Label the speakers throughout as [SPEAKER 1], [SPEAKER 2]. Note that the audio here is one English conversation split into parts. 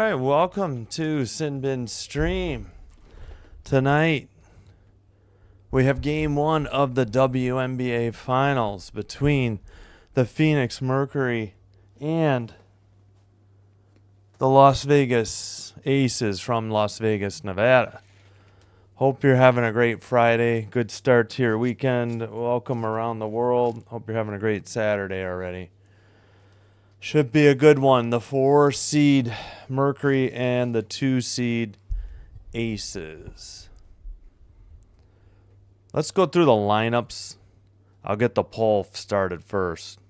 [SPEAKER 1] right, welcome to Sinbin Stream. Tonight, we have Game 1 of the WNBA Finals between the Phoenix Mercury and the Las Vegas Aces from Las Vegas, Nevada. Hope you're having a great Friday. Good start to your weekend. Welcome around the world. Hope you're having a great Saturday already. Should be a good one. The 4 seed Mercury and the 2 seed Aces. Let's go through the lineups. I'll get the poll started first.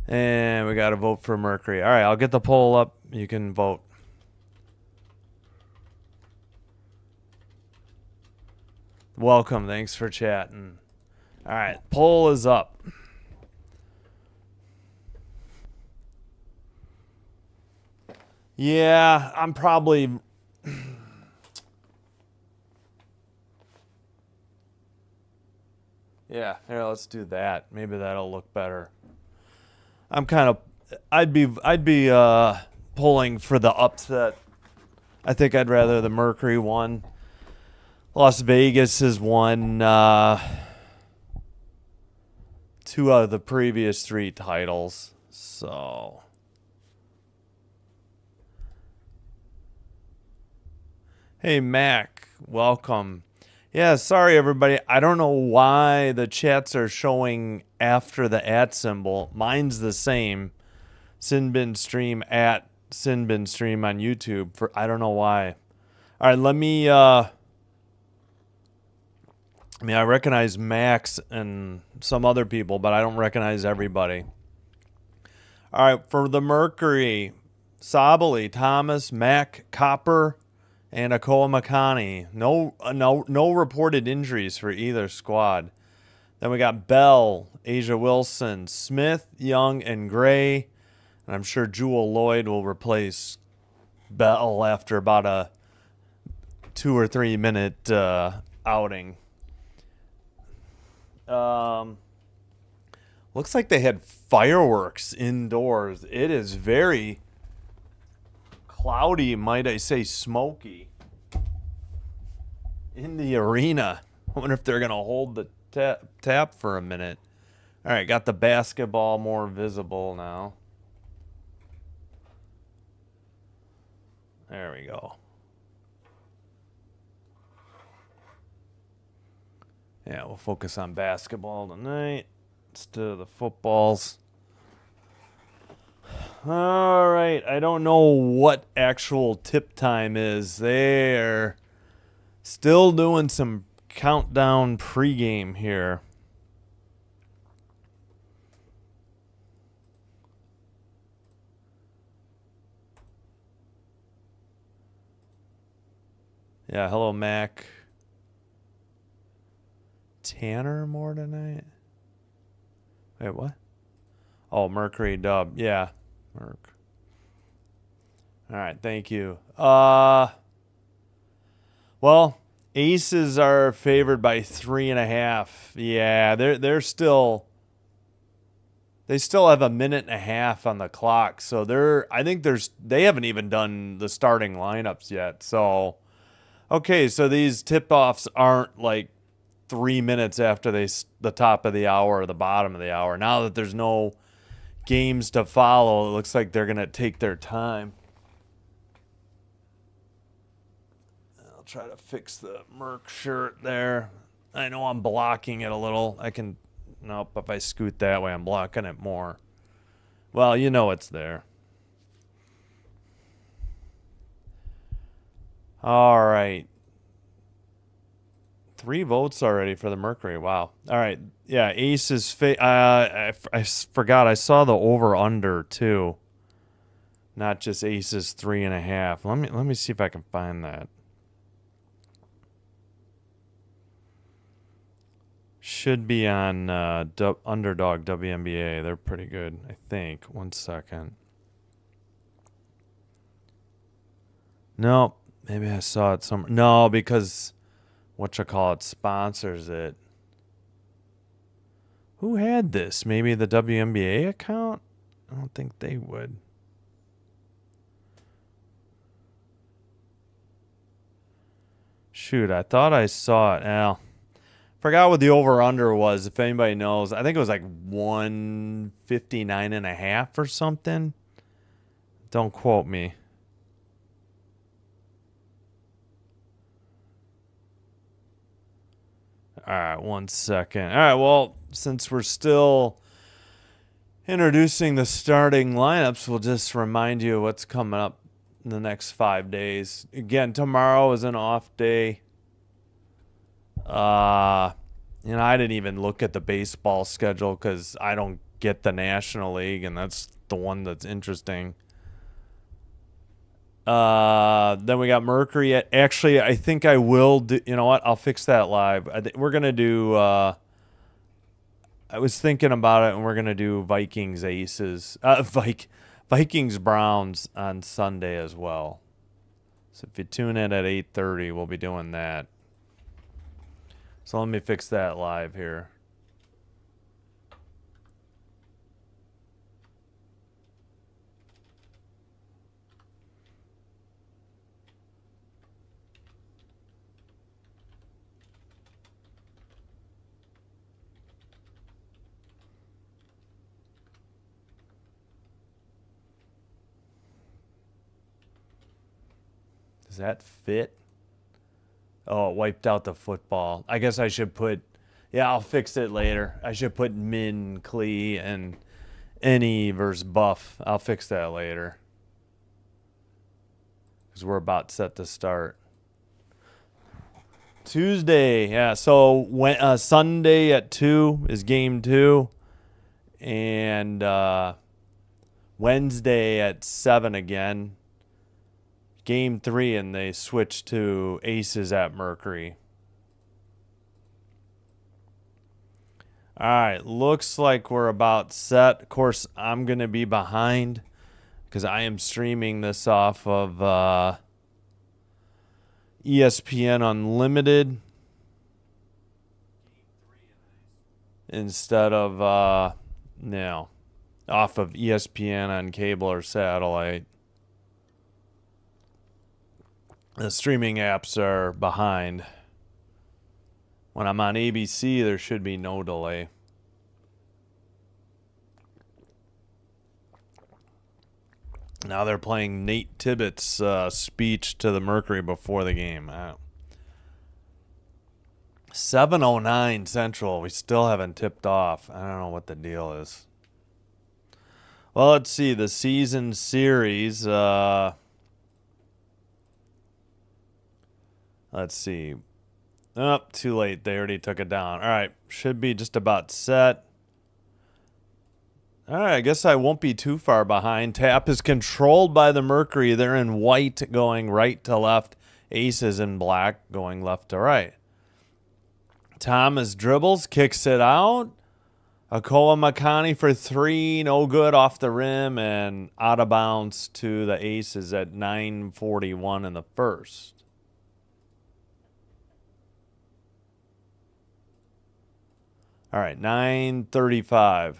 [SPEAKER 1] And we got to vote for Mercury. All right, I'll get the poll up. You can vote. Welcome. Thanks for chatting. All right, poll is up. Yeah, I'm probably... Yeah, here, let's do that. Maybe that'll look better. I'm kind of... I'd be pulling for the upset. I think I'd rather the Mercury won. Las Vegas has won 2 out of the previous 3 titles. So... Hey, Mac. Welcome. Yeah, sorry, everybody. I don't know why the chats are showing after the @ symbol. Mine's the same. Sinbin Stream at Sinbin Stream on YouTube. I don't know why. All right, let me... I recognize Max and some other people, but I don't recognize everybody. All right, for the Mercury, Sabali, Thomas, Mac, Copper, and Akoa Makani. No reported injuries for either squad. Then we got Bell, Asia Wilson, Smith, Young, and Gray. And I'm sure Jewel Lloyd will replace Bell after about a 2 or 3 minute outing. Looks like they had fireworks indoors. It is very cloudy, might I say smoky, in the arena. I wonder if they're going to hold the tap for a minute. All right, got the basketball more visible now. There we go. Yeah, we'll focus on basketball tonight instead of the footballs. All right, I don't know what actual tip time is. They're still doing some countdown pregame here. Yeah, hello, Mac. Tanner more tonight? Wait, what? Oh, Mercury dub. Yeah, Merc. All right, thank you. Well, Aces are favored by 3.5. Yeah, they still have a minute and a half on the clock, so they haven't even done the starting lineups yet. So, okay, so these tip-offs aren't like 3 minutes after the top of the hour or the bottom of the hour. Now that there's no games to follow, it looks like they're gonna take their time. I'll try to fix the Merc shirt there. I know I'm blocking it a little. Nope, if I scoot that way, I'm blocking it more. Well, you know it's there. All right. 3 votes already for the Mercury. Wow. All right. Yeah, Aces. I forgot. I saw the over/under too. Not just Aces 3.5. Let me see if I can find that. Should be on Underdog WNBA. They're pretty good, I think. 1 second. No, maybe I saw it somewhere. No, because whatchamacallit sponsors it. Who had this? Maybe the WNBA account? I don't think they would. Shoot, I thought I saw it. Now, forgot what the over-under was, if anybody knows. I think it was like 159.5 or something. Don't quote me. All right, 1 second. All right, well, since we're still introducing the starting lineups, we'll just remind you what's coming up in the next 5 days. Again, tomorrow is an off day. I didn't even look at the baseball schedule because I don't get the National League, and that's the one that's interesting. Then we got Mercury. Actually, I think I will do. You know what? I'll fix that live. We're gonna do. I was thinking about it, and we're gonna do Vikings Aces. Vikings Browns on Sunday as well. So if you tune in at 8:30, we'll be doing that. So let me fix that live here. Does that fit? Oh, it wiped out the football. I guess I should put... Yeah, I'll fix it later. I should put Min, Klee, and Any versus Buff. I'll fix that later. Because we're about set to start. Tuesday, yeah. So when, Sunday at 2 is game 2. And Wednesday at 7 again. Game 3, and they switch to Aces at Mercury. All right, looks like we're about set. Of course, I'm going to be behind because I am streaming this off of ESPN Unlimited instead of, off of ESPN on cable or satellite. The streaming apps are behind. When I'm on ABC, there should be no delay. Now they're playing Nate Tibbetts' speech to the Mercury before the game. 7:09 Central. We still haven't tipped off. I don't know what the deal is. Well, let's see. The season series... Let's see. Oh, too late. They already took it down. All right. Should be just about set. All right. I guess I won't be too far behind. Tap is controlled by the Mercury. They're in white going right to left. Aces in black going left to right. Thomas dribbles, kicks it out. Akoa Makani for 3. No good off the rim and out of bounds to the Aces at 9:41 in the first. All right, 9:35.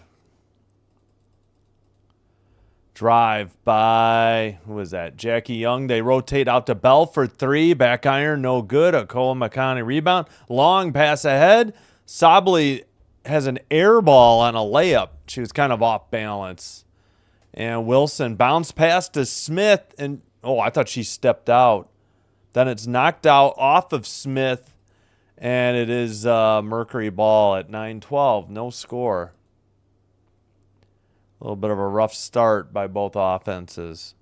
[SPEAKER 1] Drive by, who was that? Jackie Young. They rotate out to Bell for 3. Back iron, no good. Akoa Makani rebound. Long pass ahead. Sabley has an air ball on a layup. She was kind of off balance. And Wilson bounce pass to Smith. And, I thought she stepped out. Then it's knocked out off of Smith. And it is Mercury ball at 9:12. No score. A little bit of a rough start by both offenses.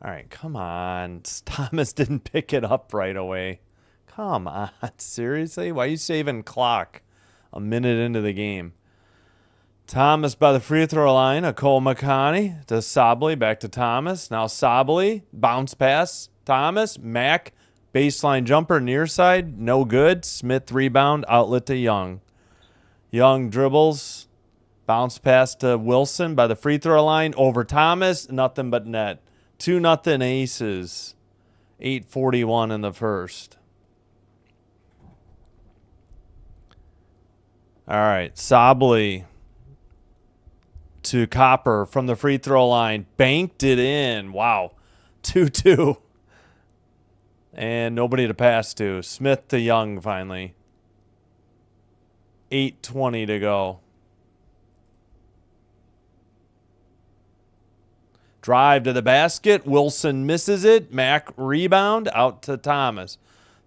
[SPEAKER 1] All right, come on. Thomas didn't pick it up right away. Come on. Seriously? Why are you saving clock a minute into the game? Thomas by the free throw line. Akoa Makani to Sabley. Back to Thomas. Now Sabley. Bounce pass. Thomas. Mack. Baseline jumper near side, no good. Smith rebound, outlet to Young. Young dribbles, bounce pass to Wilson by the free throw line, over Thomas, nothing but net. 2-0 Aces. 8:41 in the first. All right, Sabley to Copper from the free throw line. Banked it in. Wow. 2-2. And nobody to pass to. Smith to Young finally. 8:20 to go. Drive to the basket. Wilson misses it. Mack rebound out to Thomas.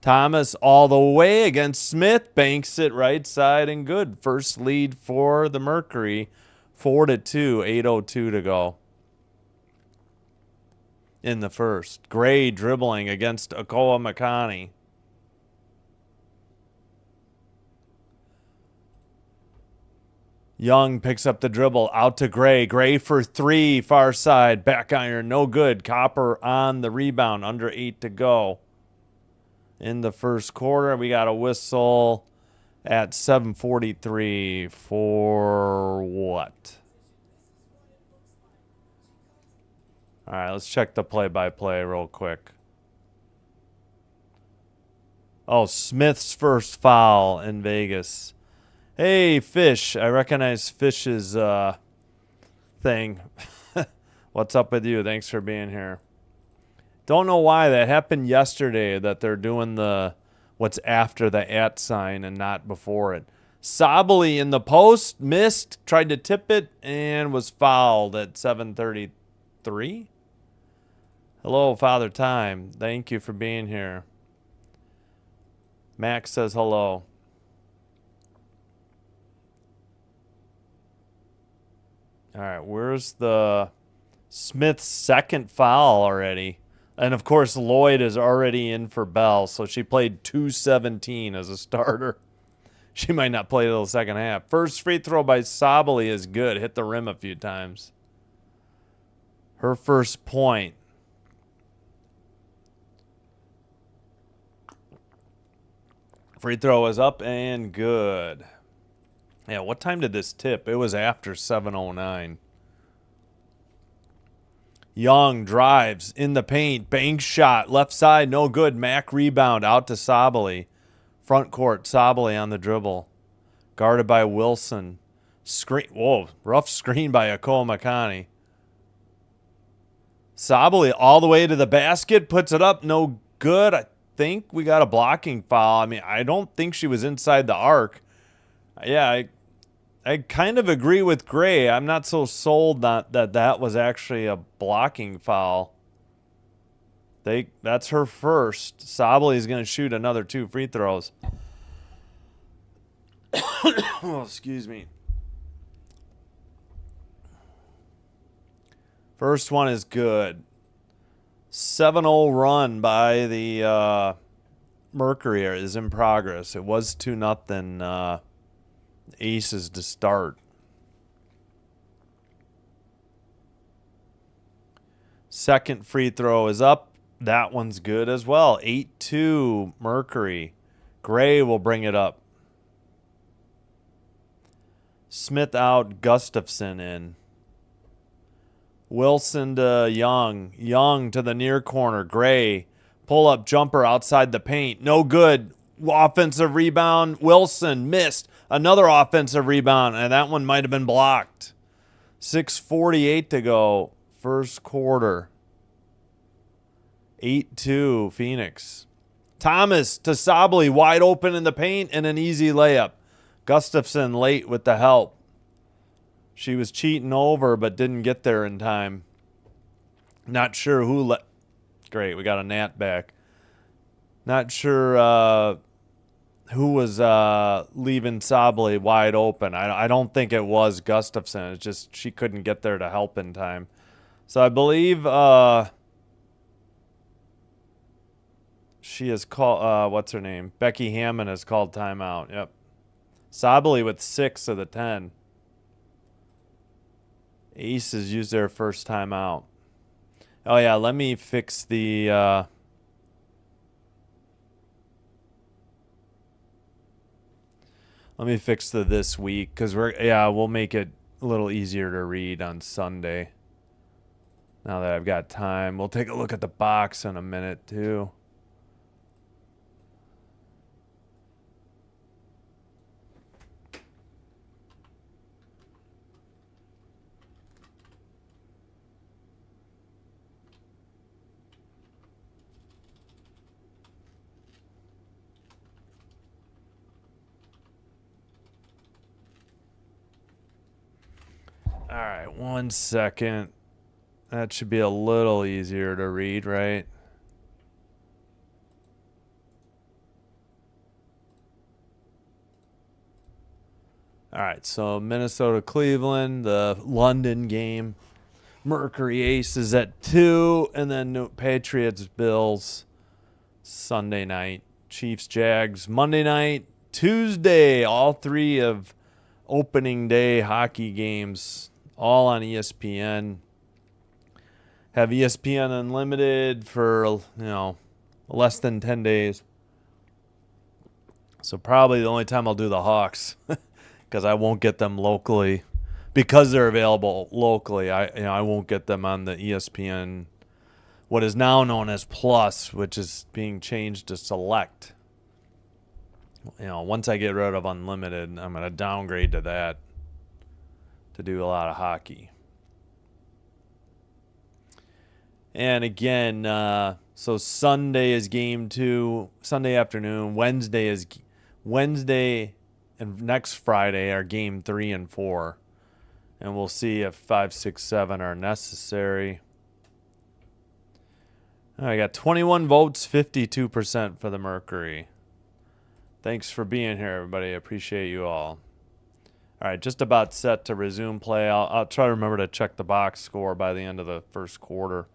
[SPEAKER 1] Thomas all the way against Smith. Banks it right side and good. First lead for the Mercury. 4-2. 8:02 to go in the first. Gray dribbling against Akoa Makani. Young picks up the dribble out to Gray. Gray for three, far side, back iron, no good. Copper on the rebound, under 8 to go. In the first quarter, we got a whistle at 7:43 for what? All right, let's check the play-by-play real quick. Oh, Smith's first foul in Vegas. Hey, Fish. I recognize Fish's thing. What's up with you? Thanks for being here. Don't know why that happened yesterday, that they're doing the what's after the @ sign and not before it. Sabley in the post, missed, tried to tip it, and was fouled at 7:33. Hello, Father Time. Thank you for being here. Max says hello. All right, where's the Smith's second foul already? And, of course, Lloyd is already in for Bell, so she played 2:17 as a starter. She might not play till the second half. First free throw by Sabley is good. Hit the rim a few times. Her first point. Free throw is up and good. Yeah, what time did this tip? It was after 7:09. Young drives in the paint. Bank shot. Left side, no good. Mack rebound out to Sabley. Front court, Sabley on the dribble. Guarded by Wilson. Screen. Whoa, rough screen by Akoa Makani. Sabley all the way to the basket. Puts it up. No good. I think we got a blocking foul. I mean, I don't think she was inside the arc. Yeah, I kind of agree with Gray. I'm not so sold that was actually a blocking foul. That's her first. Sabley is going to shoot another 2 free throws. Oh, excuse me. First one is good. 7-0 run by the Mercury is in progress. It was 2-0 Aces to start. Second free throw is up. That one's good as well. 8-2 Mercury. Gray will bring it up. Smith out, Gustafson in. Wilson to Young. Young to the near corner. Gray. Pull up jumper outside the paint. No good. Offensive rebound. Wilson missed. Another offensive rebound, and that one might have been blocked. 6:48 to go. First quarter. 8-2 Phoenix. Thomas to Sabley, wide open in the paint, and an easy layup. Gustafson late with the help. She was cheating over, but didn't get there in time. Not sure who Great, we got a Nat back. Not sure who was leaving Sabley wide open. I don't think it was Gustafson. It's just she couldn't get there to help in time. So I believe she has called, what's her name? Becky Hammond has called timeout. Yep. Sabley with 6 of the 10. Aces used their first timeout. Oh, yeah, let me fix the... let me fix the this week, because we'll make it a little easier to read on Sunday. Now that I've got time, we'll take a look at the box in a minute, too. All right, 1 second. That should be a little easier to read, right? All right, so Minnesota, Cleveland, the London game. Mercury Aces at 2, and then Patriots, Bills, Sunday night. Chiefs, Jags, Monday night. Tuesday, all three of opening day hockey games, all on ESPN. Have ESPN Unlimited for, less than 10 days. So probably the only time I'll do the Hawks because I won't get them locally. Because they're available locally, I won't get them on the ESPN, what is now known as Plus, which is being changed to Select. Once I get rid of Unlimited, I'm going to downgrade to that to do a lot of hockey. And again, so Sunday is game 2, Sunday afternoon. Wednesday and next Friday are game 3 and 4. And we'll see if 5, 6, 7 are necessary. I got 21 votes, 52% for the Mercury. Thanks for being here, everybody. I appreciate you all. All right, just about set to resume play. I'll try to remember to check the box score by the end of the first quarter.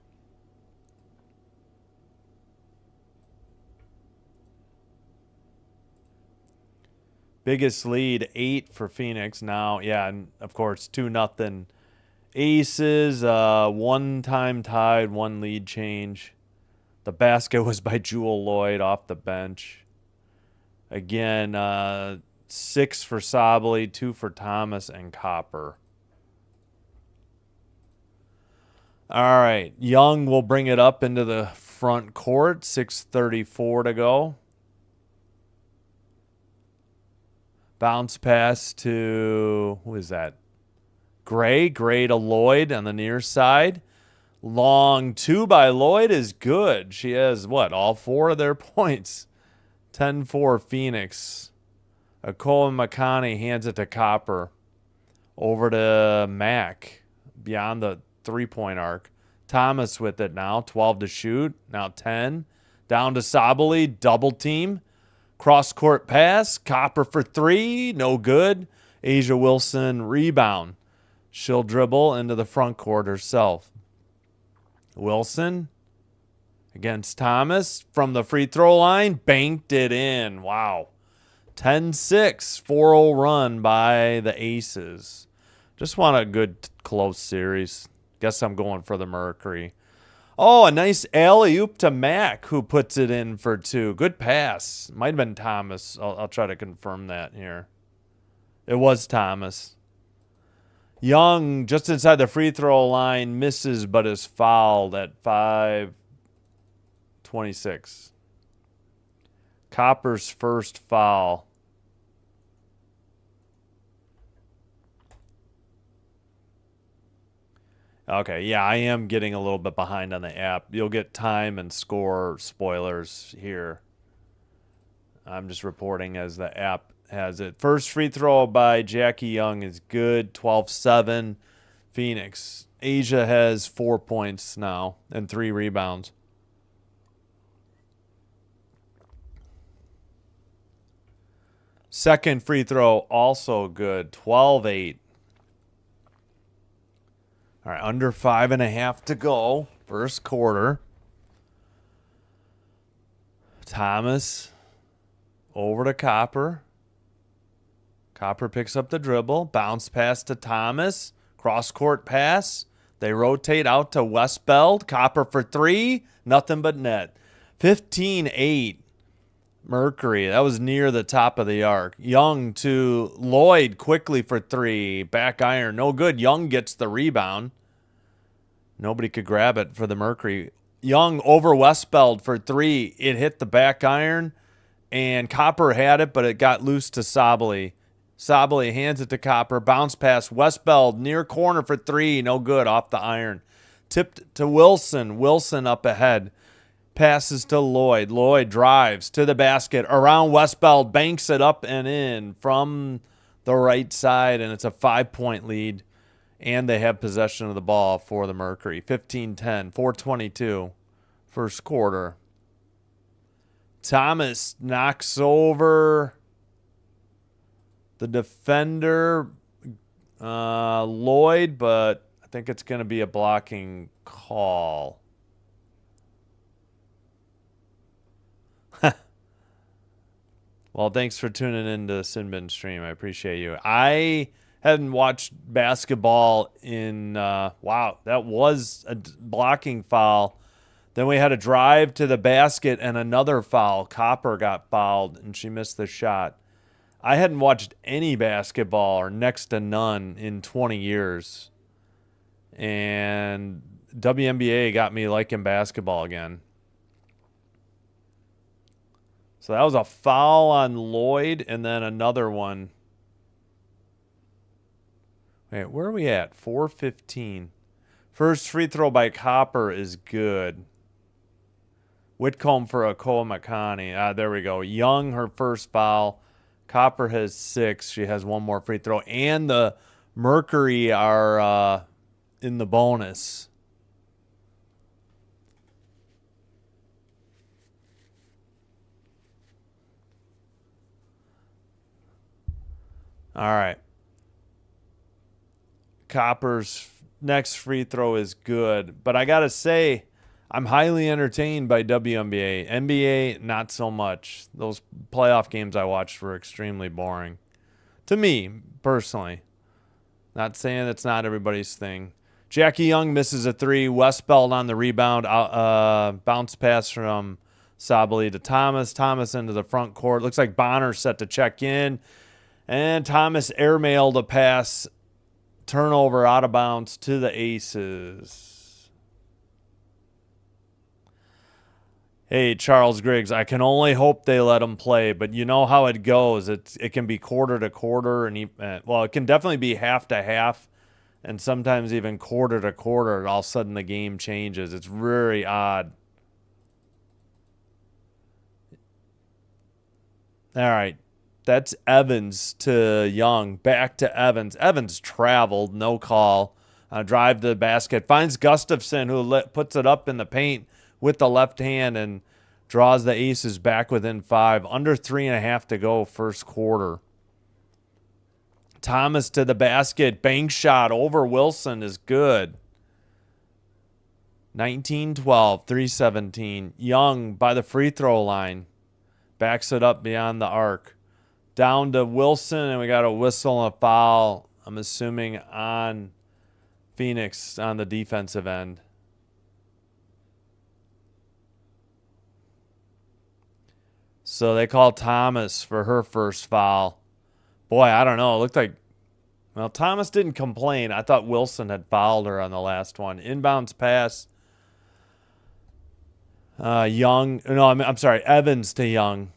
[SPEAKER 1] Biggest lead, 8 for Phoenix now. Yeah, and of course, 2-0 Aces. 1 time tied, 1 lead change. The basket was by Jewel Lloyd off the bench. Again, 6 for Sabally, 2 for Thomas and Copper. All right, Young will bring it up into the front court. 6:34 to go. Bounce pass to, who is that? Gray to Lloyd on the near side. Long 2 by Lloyd is good. She has, all 4 of their points. 10-4 Phoenix. Cole McConney hands it to Copper. Over to Mack beyond the 3-point arc. Thomas with it now. 12 to shoot. Now 10. Down to Sabally. Double team. Cross-court pass. Copper for 3. No good. Asia Wilson rebound. She'll dribble into the front court herself. Wilson against Thomas from the free throw line. Banked it in. Wow. 10-6. 4-0 run by the Aces. Just want a good close series. Guess I'm going for the Mercury. Oh, a nice alley-oop to Mack, who puts it in for 2. Good pass. Might have been Thomas. I'll try to confirm that here. It was Thomas. Young, just inside the free throw line, misses but is fouled at 5:26. Copper's first foul. Okay, yeah, I am getting a little bit behind on the app. You'll get time and score spoilers here. I'm just reporting as the app has it. First free throw by Jackie Young is good, 12-7 Phoenix. Asia has 4 points now and 3 rebounds. Second free throw also good, 12-8. All right, under 5.5 to go. First quarter. Thomas over to Copper. Copper picks up the dribble. Bounce pass to Thomas. Cross-court pass. They rotate out to Westbeld. Copper for 3. Nothing but net. 15-8. Mercury. That was near the top of the arc. Young to Lloyd quickly for 3. Back iron. No good. Young gets the rebound. Nobody could grab it for the Mercury. Young over Westbeld for three. It hit the back iron, and Copper had it, but it got loose to Sabali. Sabali hands it to Copper. Bounce pass. Westbeld near corner for three. No good off the iron. Tipped to Wilson. Wilson up ahead. Passes to Lloyd. Lloyd drives to the basket. Around Westbeld. Banks it up and in from the right side, and it's a 5-point lead. And they have possession of the ball for the Mercury. 15-10, 4:22, first quarter. Thomas knocks over the defender, Lloyd, but I think it's going to be a blocking call. Well, thanks for tuning in to Sinbin Stream. I appreciate you. I hadn't watched basketball in, wow, that was a blocking foul. Then we had a drive to the basket and another foul. Copper got fouled, and she missed the shot. I hadn't watched any basketball or next to none in 20 years. And WNBA got me liking basketball again. So that was a foul on Lloyd and then another one. Wait, where are we at? 4:15. First free throw by Copper is good. Whitcomb for a Cole McConney. There we go. Young, her first foul. Copper has 6. She has one more free throw. And the Mercury are in the bonus. All right. Copper's next free throw is good. But I got to say, I'm highly entertained by WNBA. NBA, not so much. Those playoff games I watched were extremely boring. To me, personally. Not saying it's not everybody's thing. Jackie Young misses a 3. Westbeld on the rebound. Bounce pass from Sabali to Thomas. Thomas into the front court. Looks like Bonner set to check in. And Thomas airmailed a pass. Turnover out of bounds to the Aces. Hey, Charles Griggs, I can only hope they let him play, but you know how it goes. It can be quarter to quarter, and it can definitely be half to half, and sometimes even quarter to quarter, and all of a sudden the game changes. It's very odd. All right. That's Evans to Young. Back to Evans. Evans traveled. No call. Drive to the basket. Finds Gustafson, who puts it up in the paint with the left hand and draws the Aces back within 5. Under 3.5 to go, first quarter. Thomas to the basket. Bank shot over Wilson is good. 19-12, 3:17. Young by the free throw line. Backs it up beyond the arc. Down to Wilson, and we got a whistle and a foul, I'm assuming, on Phoenix on the defensive end. So they call Thomas for her first foul. Boy, I don't know. It looked like, well, Thomas didn't complain. I thought Wilson had fouled her on the last one. Inbounds pass. Evans to Young.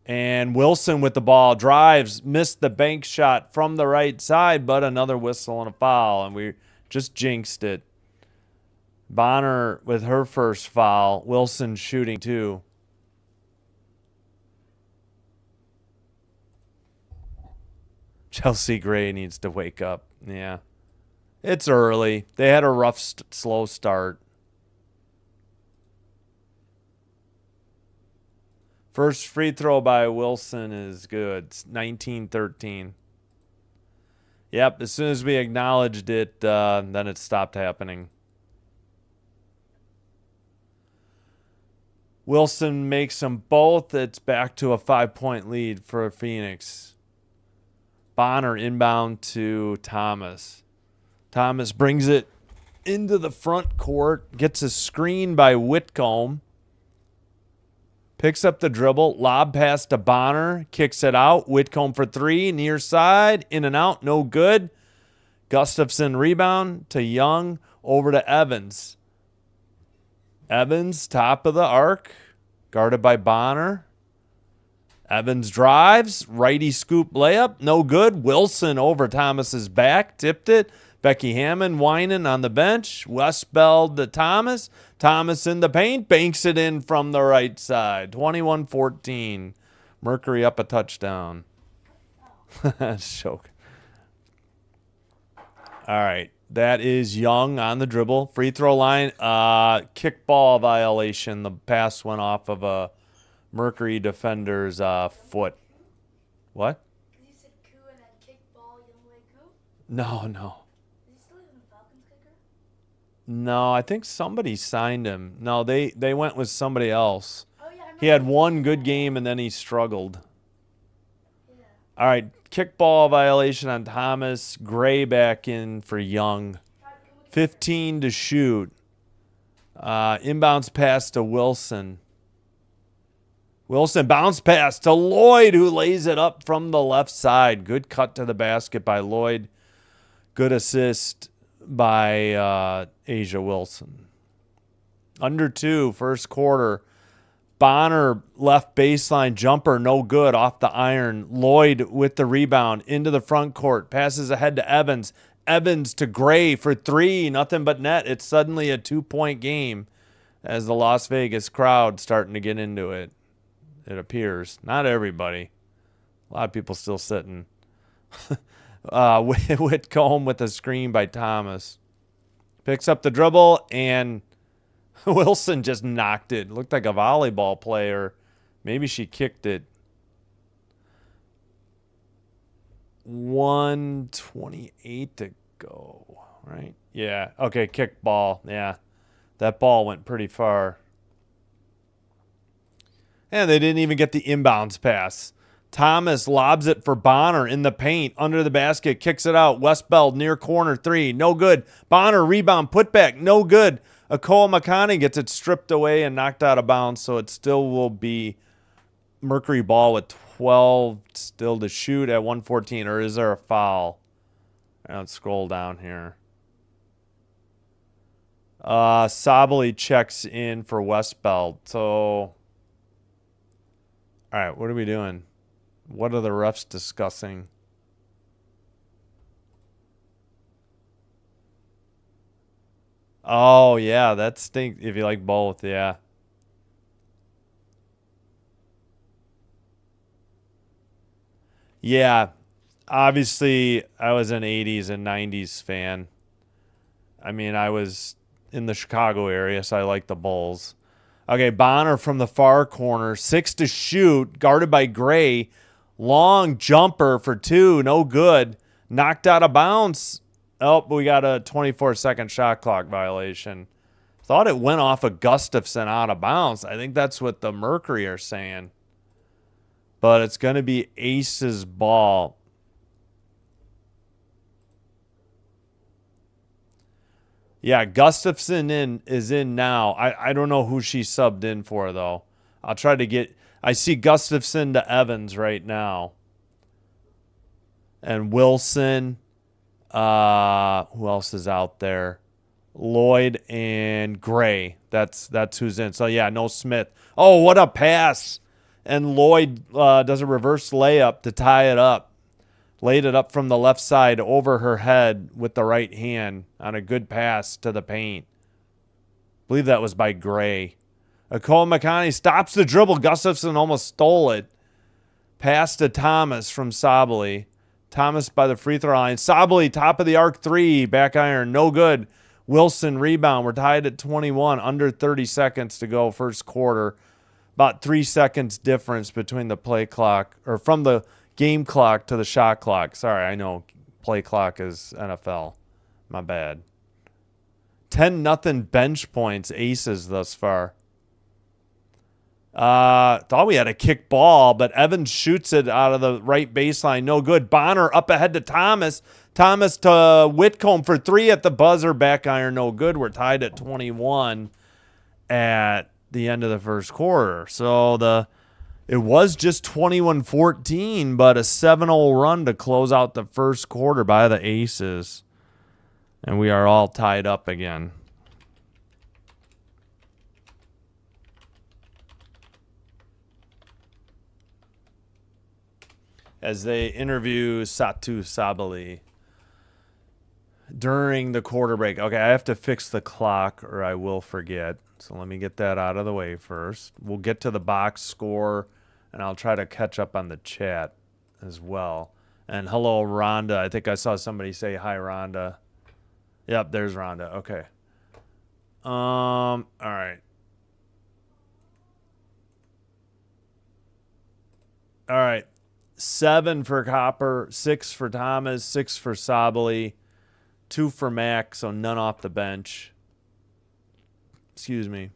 [SPEAKER 1] And Wilson with the ball drives, missed the bank shot from the right side, but another whistle and a foul, and we just jinxed it. Bonner with her first foul. Wilson shooting 2. Chelsea Gray needs to wake up. Yeah. It's early. They had a rough, slow start. First free throw by Wilson is good. 19-13. Yep, as soon as we acknowledged it, then it stopped happening. Wilson makes them both. It's back to a 5-point lead for Phoenix. Bonner inbound to Thomas. Thomas brings it into the front court. Gets a screen by Whitcomb. Picks up the dribble. Lob pass to Bonner. Kicks it out. Whitcomb for 3. Near side. In and out. No good. Gustafson rebound to Young, over to Evans. Evans, top of the arc, guarded by Bonner. Evans drives, righty scoop layup, no good. Wilson over Thomas's back, tipped it. Becky Hammond whining on the bench. Westbeld to Thomas. Thomas in the paint, banks it in from the right side. 21-14. Mercury up a touchdown. Choke. All right. That is Young on the dribble. Free throw line. Kickball violation. The pass went off of a Mercury defender's foot. What?
[SPEAKER 2] You said coup and then kickball, Youngway coup?
[SPEAKER 1] No.
[SPEAKER 2] Is he still even a Falcons kicker?
[SPEAKER 1] No, I think somebody signed him. No, they went with somebody else.
[SPEAKER 2] Oh, yeah, I remember.
[SPEAKER 1] He had one good game and then he struggled.
[SPEAKER 2] Yeah.
[SPEAKER 1] All right, kickball violation on Thomas. Gray back in for Young. 15 to shoot. Inbounds pass to Wilson. Wilson bounce pass to Lloyd, who lays it up from the left side. Good cut to the basket by Lloyd. Good assist by Asia Wilson. Under 2, first quarter. Bonner left baseline jumper, no good, off the iron. Lloyd with the rebound into the front court. Passes ahead to Evans. Evans to Gray for 3, nothing but net. It's suddenly a 2-point game as the Las Vegas crowd starting to get into it. It appears. Not everybody. A lot of people still sitting. Whitcomb with a screen by Thomas. Picks up the dribble, and Wilson just knocked it. Looked like a volleyball player. Maybe she kicked it. 1:28 to go, right? Yeah. Okay, kick ball. Yeah. That ball went pretty far. And they didn't even get the inbounds pass. Thomas lobs it for Bonner in the paint, under the basket, kicks it out. Westbeld near corner 3, no good. Bonner rebound, put back, no good. Akoa Makani gets it stripped away and knocked out of bounds, so it still will be Mercury ball with 12 still to shoot at 1:14. Or is there a foul? Let's scroll down here. Sabali checks in for Westbeld. So, all right, what are we doing? What are the refs discussing? Oh, yeah, that stinks if you like both, yeah. Yeah, obviously I was an 80s and 90s fan. I mean, I was in the Chicago area, so I like the Bulls. Okay, Bonner from the far corner, 6 to shoot, guarded by Gray. Long jumper for 2, no good. Knocked out of bounds. Oh, we got a 24-second shot clock violation. Thought it went off of Gustafson out of bounds. I think that's what the Mercury are saying. But it's going to be Ace's ball. Yeah, Gustafson is in now. I don't know who she subbed in for, though. I'll try to get... I see Gustafson to Evans right now. And Wilson. Who else is out there? Lloyd and Gray. That's who's in. So, yeah, no Smith. Oh, what a pass. And Lloyd does a reverse layup to tie it up. Laid it up from the left side over her head with the right hand on a good pass to the paint. I believe that was by Gray. Akoa Makani stops the dribble. Gustafson almost stole it. Pass to Thomas from Sabali. Thomas by the free throw line. Sabali, top of the arc 3. Back iron, no good. Wilson rebound. We're tied at 21. Under 30 seconds to go first quarter. About 3 seconds difference between the play clock, or from the game clock to the shot clock. Sorry, I know play clock is NFL. My bad. 10-0 bench points, Aces thus far. Thought we had a kick ball, but Evans shoots it out of the right baseline. No good. Bonner up ahead to Thomas. Thomas to Whitcomb for 3 at the buzzer. Back iron, no good. We're tied at 21 at the end of the first quarter. So it was just 21-14, but a 7-0 run to close out the first quarter by the Aces. And we are all tied up again. As they interview Satu Sabali during the quarter break. Okay, I have to fix the clock or I will forget. So let me get that out of the way first. We'll get to the box score, and I'll try to catch up on the chat as well. And hello, Rhonda. I think I saw somebody say hi, Rhonda. Yep, there's Rhonda. Okay. All right. All right. 7 for Copper, 6 for Thomas, 6 for Sabali, 2 for Mac, so none off the bench. Excuse me.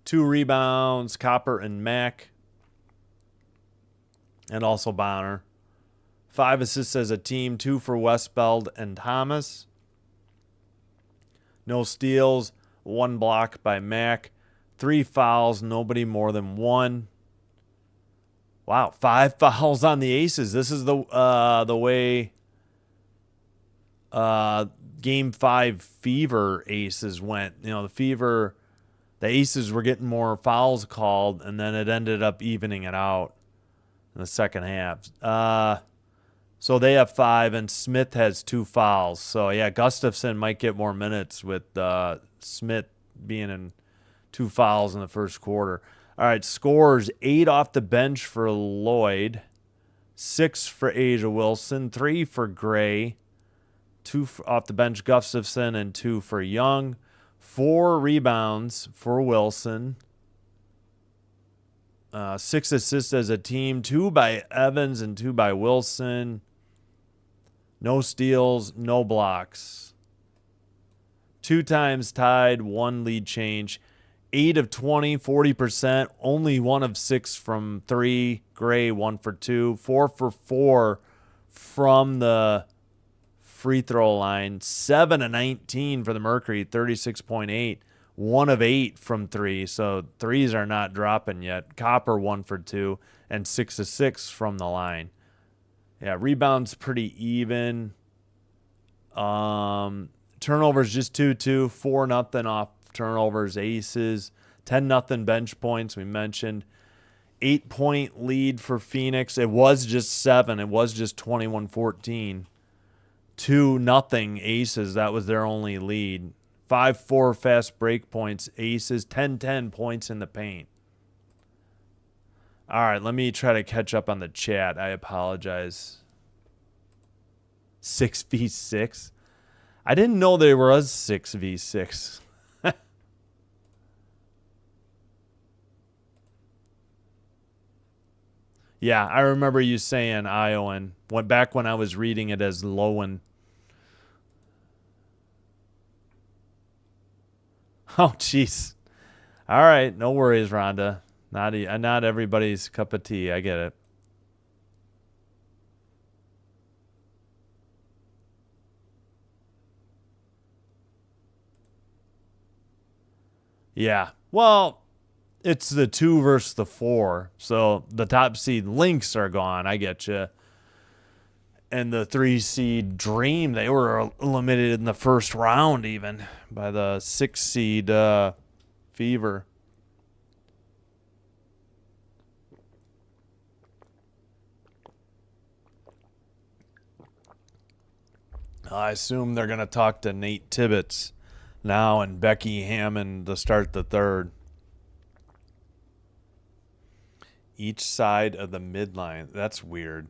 [SPEAKER 1] 2 rebounds, Copper and Mac. And also Bonner. 5 assists as a team, 2 for Westbeld and Thomas. No steals, 1 block by Mac. 3 fouls, nobody more than 1. Wow, 5 fouls on the Aces. This is the way Game 5 Fever Aces went. You know, the Aces were getting more fouls called, and then it ended up evening it out in the second half. So they have 5, and Smith has 2 fouls. So, yeah, Gustafson might get more minutes with Smith being in 2 fouls in the first quarter. All right, scores: 8 off the bench for Lloyd, 6 for Asia Wilson, 3 for Gray, 2 off the bench Gustafson, and 2 for Young. 4 rebounds for Wilson. 6 assists as a team, 2 by Evans and 2 by Wilson. No steals, no blocks. 2 times tied, 1 lead change. 8 of 20, 40%. Only 1 of 6 from 3. Gray, 1 for 2. 4 for 4 from the free throw line. 7 of 19 for the Mercury, 36.8. 1 of 8 from 3. So threes are not dropping yet. Copper, 1 for 2. And 6 of 6 from the line. Yeah, rebounds pretty even. Turnovers just 2-2. 4-0 off turnovers, Aces. 10-0 bench points, we mentioned. 8-point lead for Phoenix. It was just 7. It was just 21-14. 2-0 Aces. That was their only lead. 5-4 fast break points, Aces. 10-10 points in the paint. All right, let me try to catch up on the chat. I apologize. 6v6? I didn't know there was 6v6. Yeah, I remember you saying Iowan. Went back when I was reading it as Lowen. Oh, jeez. All right, no worries, Rhonda. Not everybody's cup of tea. I get it. Yeah. Well, it's the 2 versus the 4. So the top seed Lynx are gone. I get you. And the 3 seed Dream, they were eliminated in the first round even by the 6 seed Fever. I assume they're going to talk to Nate Tibbetts now and Becky Hammond to start the third. Each side of the midline. That's weird.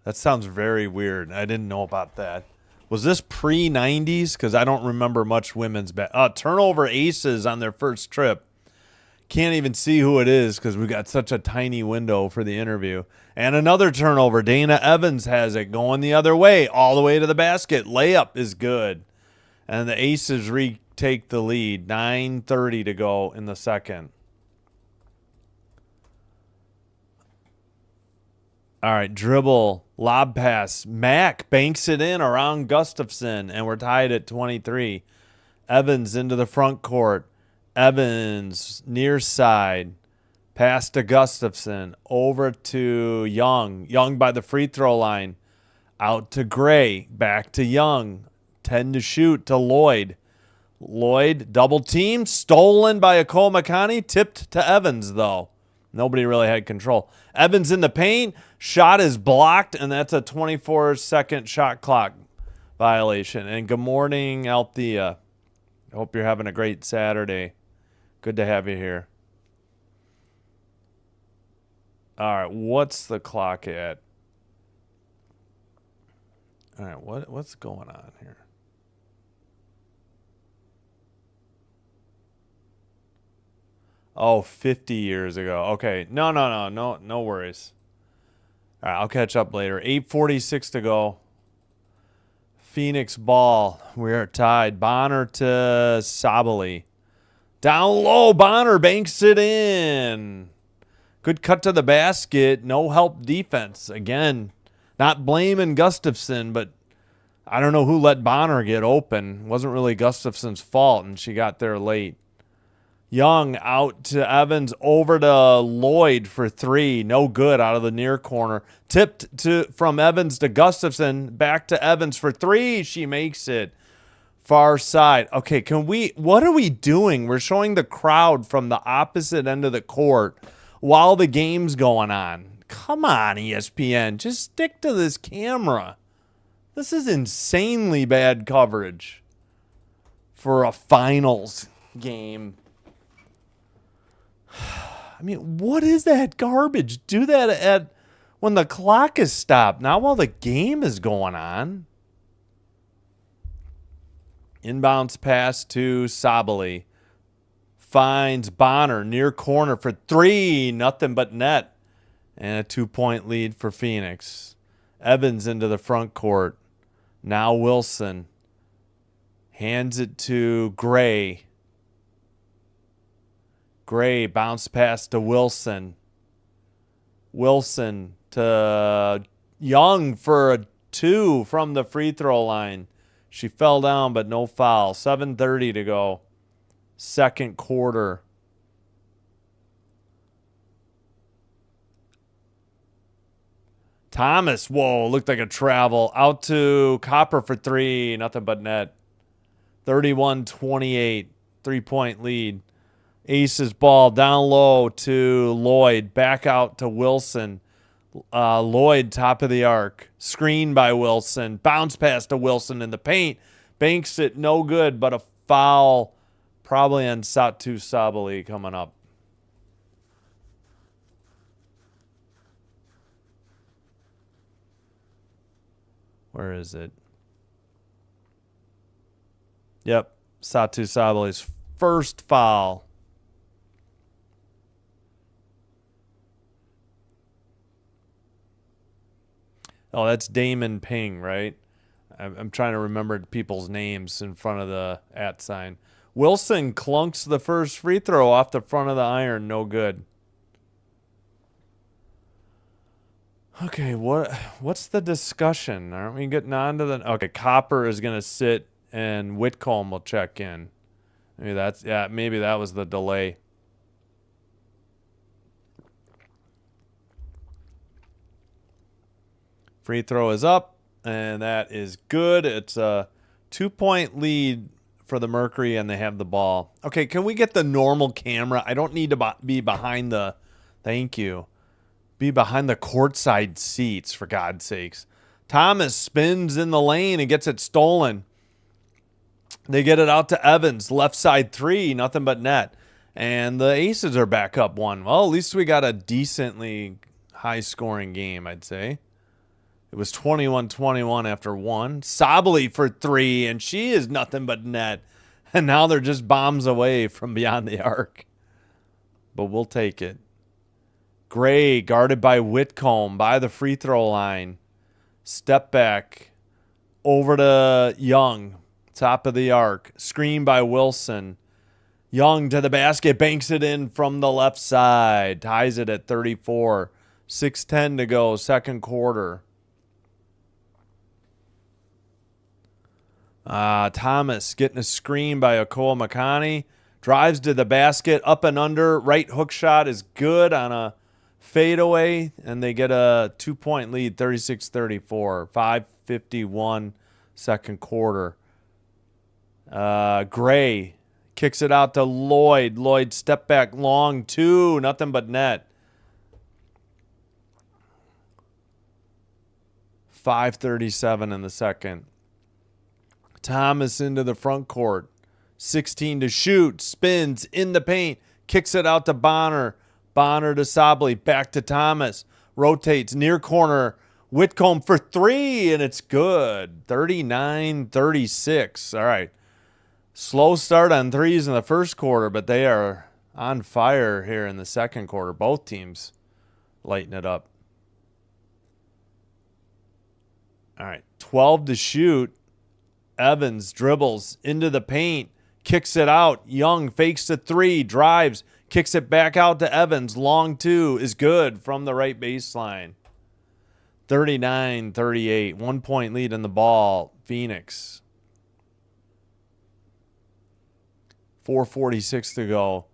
[SPEAKER 1] That sounds very weird. I didn't know about that. Was this pre-90s? Because I don't remember much women's turnover Aces on their first trip. Can't even see who it is because we got such a tiny window for the interview. And another turnover. Dana Evans has it going the other way, all the way to the basket. Layup is good. And the Aces retake the lead. 9:30 to go in the second. All right, dribble, lob pass. Mack banks it in around Gustafson, and we're tied at 23. Evans into the front court. Evans near side. Pass to Gustafson. Over to Young. Young by the free throw line. Out to Gray. Back to Young. 10 to shoot to Lloyd. Lloyd, double team. Stolen by Akol Makani. Tipped to Evans, though. Nobody really had control. Evans in the paint. Shot is blocked, and that's a 24-second shot clock violation. And good morning, Althea. I hope you're having a great Saturday. Good to have you here. All right, what's the clock at? All right, what's going on here? Oh, 50 years ago. Okay, no worries. All right, I'll catch up later. 8:46 to go. Phoenix ball. We are tied. Bonner to Sabali. Down low, Bonner banks it in. Good cut to the basket. No help defense. Again, not blaming Gustafson, but I don't know who let Bonner get open. Wasn't really Gustafson's fault, and she got there late. Young out to Evans, over to Lloyd for three. No good out of the near corner. Tipped from Evans to Gustafson. Back to Evans for three. She makes it. Far side. Okay, what are we doing? We're showing the crowd from the opposite end of the court while the game's going on. Come on, ESPN. Just stick to this camera. This is insanely bad coverage for a finals game. I mean, what is that garbage? Do that when the clock is stopped, not while the game is going on. Inbounds pass to Sabali. Finds Bonner near corner for three. Nothing but net. And a 2-point lead for Phoenix. Evans into the front court. Now Wilson. Hands it to Gray. Gray bounce pass to Wilson. Wilson to Young for a two from the free throw line. She fell down, but no foul. 7:30 to go. Second quarter. Thomas, whoa, looked like a travel. Out to Copper for three. Nothing but net. 31-28. 3-point lead. Ace's ball down low to Lloyd. Back out to Wilson. Lloyd, top of the arc. Screen by Wilson. Bounce pass to Wilson in the paint. Banks it, no good, but a foul probably on Satu Sabali coming up. Where is it? Yep, Satu Sabali's first foul. Oh, that's Damon Ping, right? I'm trying to remember people's names in front of the @ sign. Wilson clunks the first free throw off the front of the iron. No good. Okay, what's the discussion? Aren't we getting on to the... Okay, Copper is going to sit and Whitcomb will check in. Maybe that was the delay. Free throw is up, and that is good. It's a 2-point lead for the Mercury, and they have the ball. Okay, can we get the normal camera? I don't need to be behind the... Thank you. Be behind the courtside seats, for God's sakes. Thomas spins in the lane and gets it stolen. They get it out to Evans. Left side three, nothing but net. And the Aces are back up one. Well, at least we got a decently high-scoring game, I'd say. It was 21-21 after one. Sabali for three, and she is nothing but net. And now they're just bombs away from beyond the arc. But we'll take it. Gray guarded by Whitcomb by the free throw line. Step back over to Young. Top of the arc. Screen by Wilson. Young to the basket. Banks it in from the left side. Ties it at 34. 6:10 to go. Second quarter. Thomas getting a screen by Akol Makani. Drives to the basket. Up and under. Right hook shot is good on a fadeaway. And they get a 2-point lead. 36-34. 51 second quarter. Gray kicks it out to Lloyd. Lloyd step back long two. Nothing but net. 5:37 in the second. Thomas into the front court. 16 to shoot. Spins in the paint. Kicks it out to Bonner. Bonner to Sabley. Back to Thomas. Rotates near corner. Whitcomb for three, and it's good. 39-36. All right. Slow start on threes in the first quarter, but they are on fire here in the second quarter. Both teams lighten it up. All right. 12 to shoot. Evans dribbles into the paint. Kicks it out. Young fakes the three. Drives. Kicks it back out to Evans. Long two is good from the right baseline. 39-38. 1 point lead in the ball. Phoenix. 4:46 to go.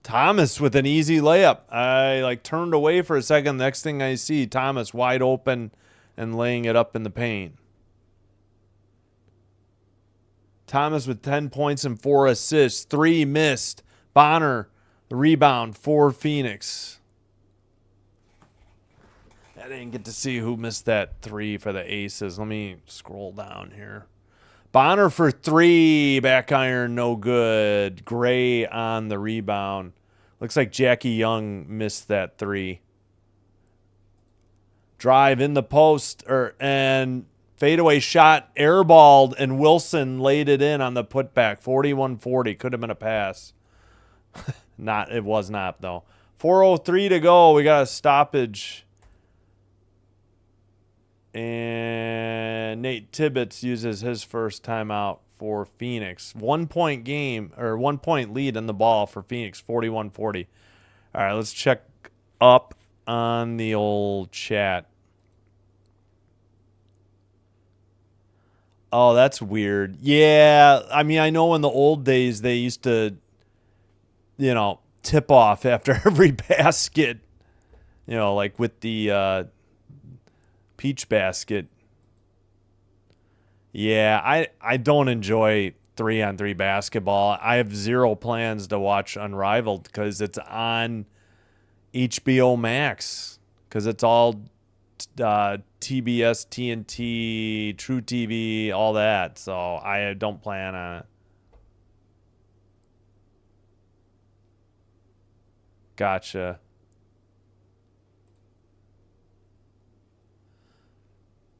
[SPEAKER 1] Thomas with an easy layup. I turned away for a second. Next thing I see, Thomas wide open and laying it up in the paint. Thomas with 10 points and 4 assists. 3 missed. Bonner, the rebound for Phoenix. I didn't get to see who missed that 3 for the Aces. Let me scroll down here. Bonner for 3. Back iron, no good. Gray on the rebound. Looks like Jackie Young missed that 3. Drive in the post and fadeaway shot, airballed, and Wilson laid it in on the putback. 41-40. Could have been a pass. It was not, though. 4:03 to go. We got a stoppage. And Nate Tibbetts uses his first timeout for Phoenix. 1 point game, or 1 point lead in the ball for Phoenix. 41-40. All right, let's check up on the old chat. Oh, that's weird. Yeah, I mean, I know in the old days they used to, tip off after every basket, like with the peach basket. Yeah, I don't enjoy 3-on-3 basketball. I have zero plans to watch Unrivaled because it's on HBO Max, because it's all TBS, TNT, True TV, all that. So I don't plan on it. Gotcha.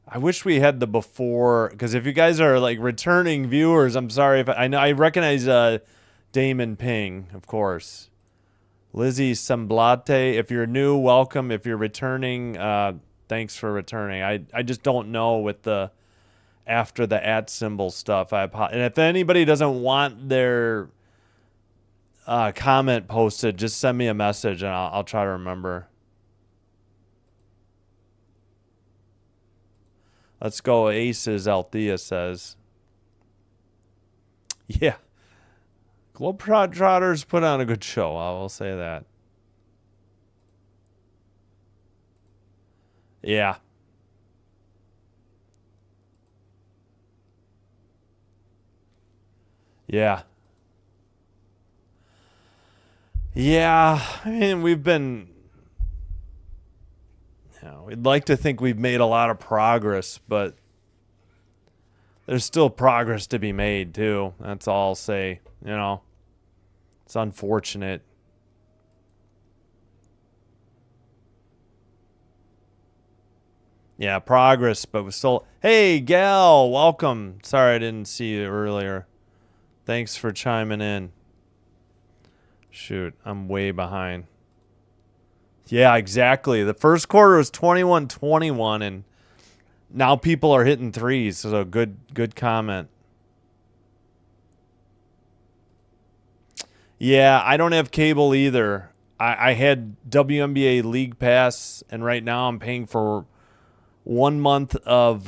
[SPEAKER 1] I wish we had the before, because if you guys are returning viewers, I'm sorry if I recognize Damon Ping, of course. Lizzie Semblate, if you're new, welcome. If you're returning, thanks for returning. I just don't know with the after the @ symbol stuff. And if anybody doesn't want their comment posted, just send me a message and I'll try to remember. Let's go Aces, Althea says. Yeah. Globetrotters put on a good show, I will say that. Yeah. Yeah. Yeah. I mean, we've been... we'd like to think we've made a lot of progress, but there's still progress to be made, too. That's all I'll say. It's unfortunate. Yeah, progress, but we're still... Hey, Gal, welcome. Sorry I didn't see you earlier. Thanks for chiming in. Shoot, I'm way behind. Yeah, exactly. The first quarter was 21-21, and now people are hitting threes. So good comment. Yeah, I don't have cable either. I had WNBA League Pass, and right now I'm paying for 1 month of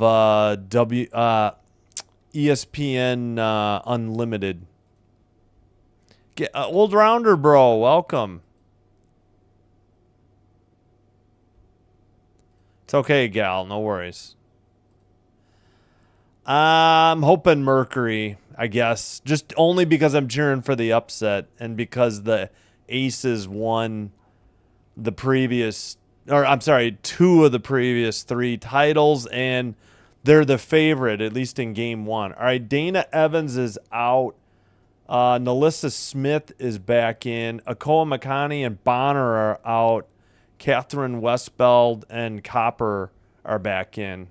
[SPEAKER 1] ESPN Unlimited. Old Rounder, bro, welcome. It's okay, Gal. No worries. I'm hoping Mercury, I guess, just only because I'm cheering for the upset and because the Aces won the previous, or I'm sorry, 2 of the previous 3 titles, and they're the favorite, at least in game 1. All right, Dana Evans is out. Nalissa Smith is back in. Akoa Makani and Bonner are out. Catherine Westbeld and Copper are back in.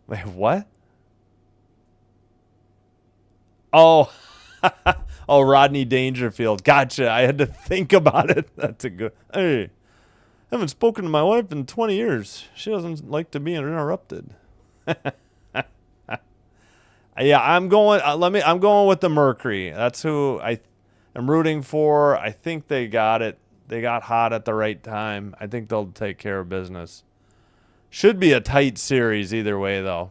[SPEAKER 1] Wait, what? Oh, oh, Rodney Dangerfield. Gotcha. I had to think about it. That's a good. Hey, I haven't spoken to my wife in 20 years. She doesn't like to be interrupted. Yeah, I'm going. I'm going with the Mercury. That's who I'm rooting for. I think they got it. They got hot at the right time. I think they'll take care of business. Should be a tight series either way, though.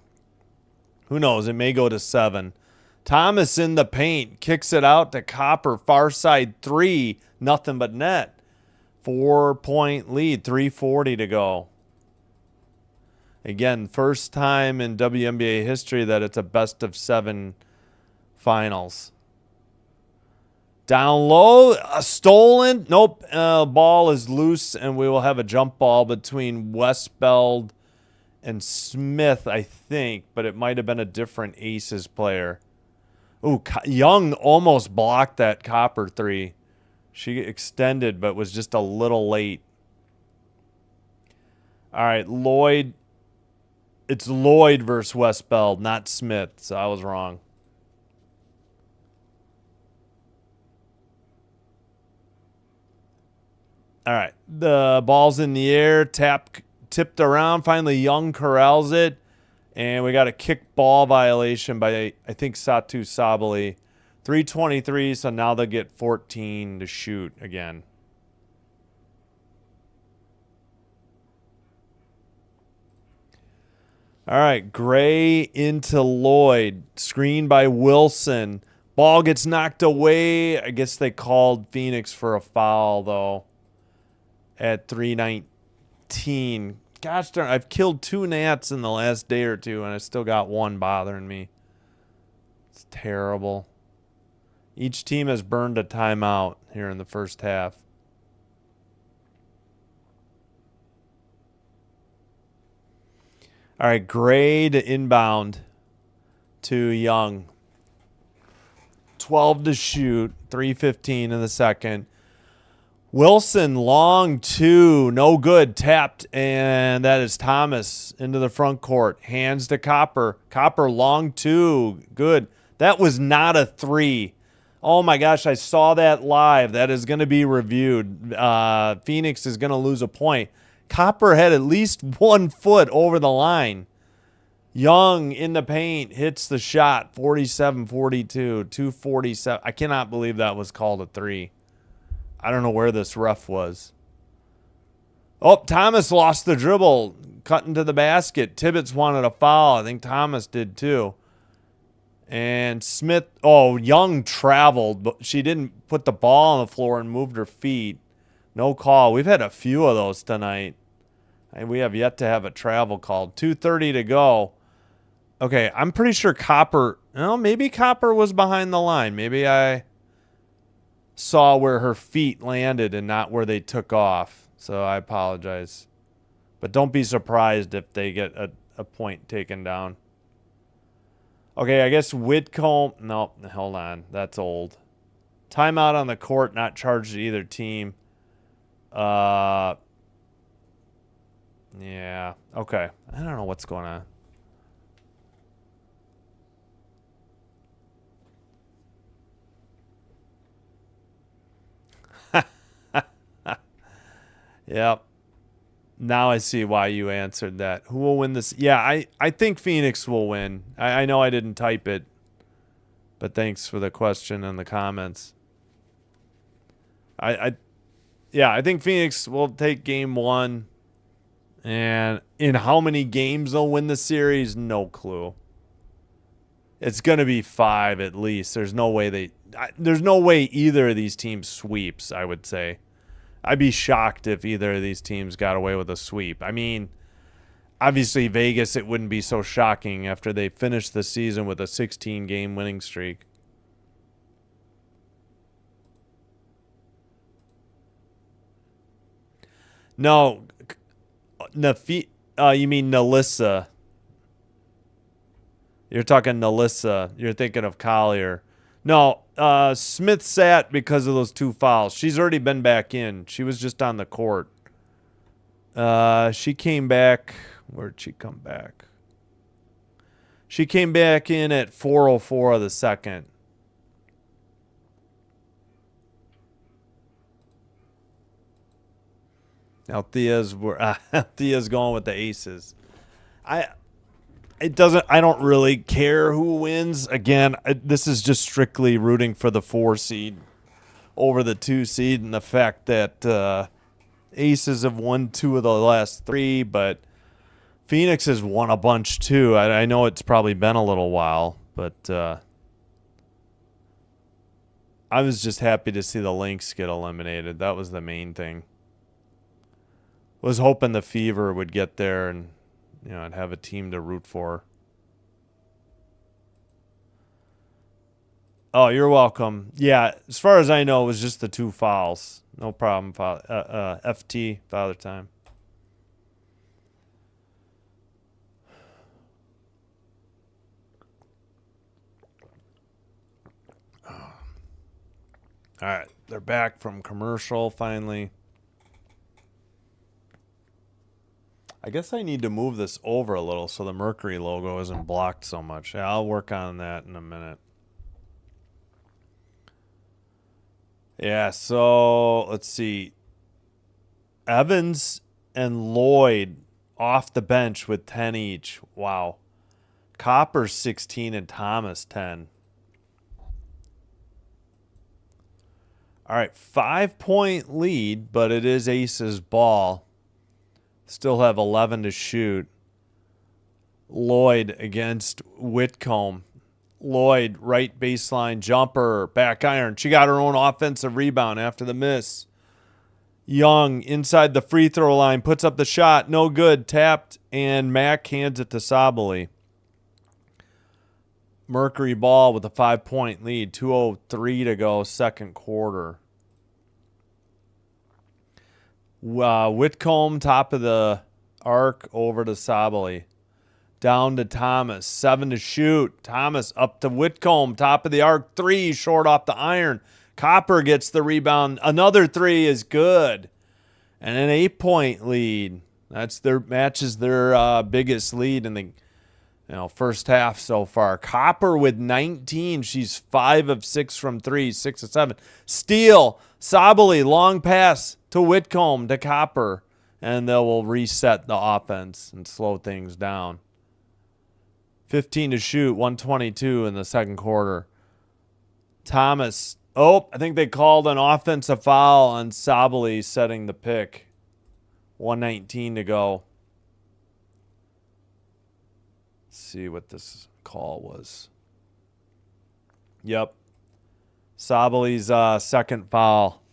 [SPEAKER 1] Who knows? It may go to 7. Thomas in the paint kicks it out to Copper. Far side 3. Nothing but net. 4-point lead. 3:40 to go. Again, first time in WNBA history that it's a best of 7 finals. Down low, stolen. Nope, ball is loose, and we will have a jump ball between Westbeld and Smith, I think, but it might have been a different Aces player. Ooh, Young almost blocked that Copper 3. She extended, but was just a little late. All right, Lloyd. It's Lloyd versus Westbeld, not Smith, so I was wrong. All right, the ball's in the air, tipped around. Finally, Young corrals it, and we got a kick ball violation by, I think, Satu Sabali. 3:23, so now they'll get 14 to shoot again. All right, Gray into Lloyd. Screen by Wilson. Ball gets knocked away. I guess they called Phoenix for a foul, though, at 3:19. Gosh darn, I've killed 2 gnats in the last day or 2, and I still got 1 bothering me. It's terrible. Each team has burned a timeout here in the first half. All right, Gray to inbound to Young. 12 to shoot, 3:15 in the second. Wilson, long 2, no good, tapped, and that is Thomas into the front court. Hands to Copper. Copper, long 2, good. That was not a 3. Oh my gosh, I saw that live. That is going to be reviewed. Phoenix is going to lose a point. Copper had at least 1 foot over the line. Young in the paint hits the shot. 47-42, 2:47. I cannot believe that was called a 3. I don't know where this ref was. Oh, Thomas lost the dribble, cutting to the basket. Tibbetts wanted a foul. I think Thomas did too. And Smith, Young traveled, but she didn't put the ball on the floor and moved her feet. No call. We've had a few of those tonight. And we have yet to have a travel called. 2:30 to go. Okay, I'm pretty sure Copper, maybe Copper was behind the line. Maybe I saw where her feet landed and not where they took off. So I apologize. But don't be surprised if they get a point taken down. Okay, I guess Whitcomb. No, hold on. That's old. Timeout on the court, not charged to either team. Yeah, okay. I don't know what's going on. Yep. Now I see why you answered that. Who will win this? Yeah, I think Phoenix will win. I know I didn't type it, but thanks for the question and the comments. I think Phoenix will take game 1. And in how many games they'll win the series, no clue. It's going to be 5 at least. There's no way either of these teams sweeps, I would say. I'd be shocked if either of these teams got away with a sweep. I mean, obviously Vegas, it wouldn't be so shocking after they finished the season with a 16-game winning streak. No, you mean Nalissa. You're talking Nalissa. You're thinking of Collier. No, Smith sat because of those 2 fouls. She's already been back in. She was just on the court. She came back. Where'd she come back? She came back in at 4:04 of the second. Now Thea's going with the aces. I don't really care who wins. Again, this is just strictly rooting for the 4 seed over the 2 seed, and the fact that aces have won 2 of the last 3, but Phoenix has won a bunch too. I know it's probably been a little while, but I was just happy to see the Lynx get eliminated. That was the main thing. Was hoping the Fever would get there and, and have a team to root for. Oh, you're welcome. Yeah, as far as I know, it was just the 2 fouls. No problem. FT, Father Time. All right, they're back from commercial finally. I guess I need to move this over a little so the Mercury logo isn't blocked so much. Yeah, I'll work on that in a minute. Yeah, so let's see. Evans and Lloyd off the bench with 10 each. Wow. Copper 16 and Thomas 10. All right, 5-point lead, but it is Ace's ball. Still have 11 to shoot. Lloyd against Whitcomb. Lloyd, right baseline jumper, back iron. She got her own offensive rebound after the miss. Young inside the free throw line, puts up the shot. No good. Tapped, and Mack hands it to Sabali. Mercury ball with a 5-point lead. 2:03 to go, second quarter. Whitcomb, top of the arc, over to Sabali. Down to Thomas. 7 to shoot. Thomas up to Whitcomb, top of the arc. 3, short off the iron. Copper gets the rebound. Another 3 is good. And an 8-point lead. Matches their biggest lead in the first half so far. Copper with 19. She's 5 of 6 from 3, 6 of 7. Steal. Sabali, long pass to Whitcomb, to Copper. And they will reset the offense and slow things down. 15 to shoot, 122 in the second quarter. Thomas. Oh, I think they called an offensive foul on Sabali setting the pick. 119 to go. Let's see what this call was. Yep. Sabali's second foul.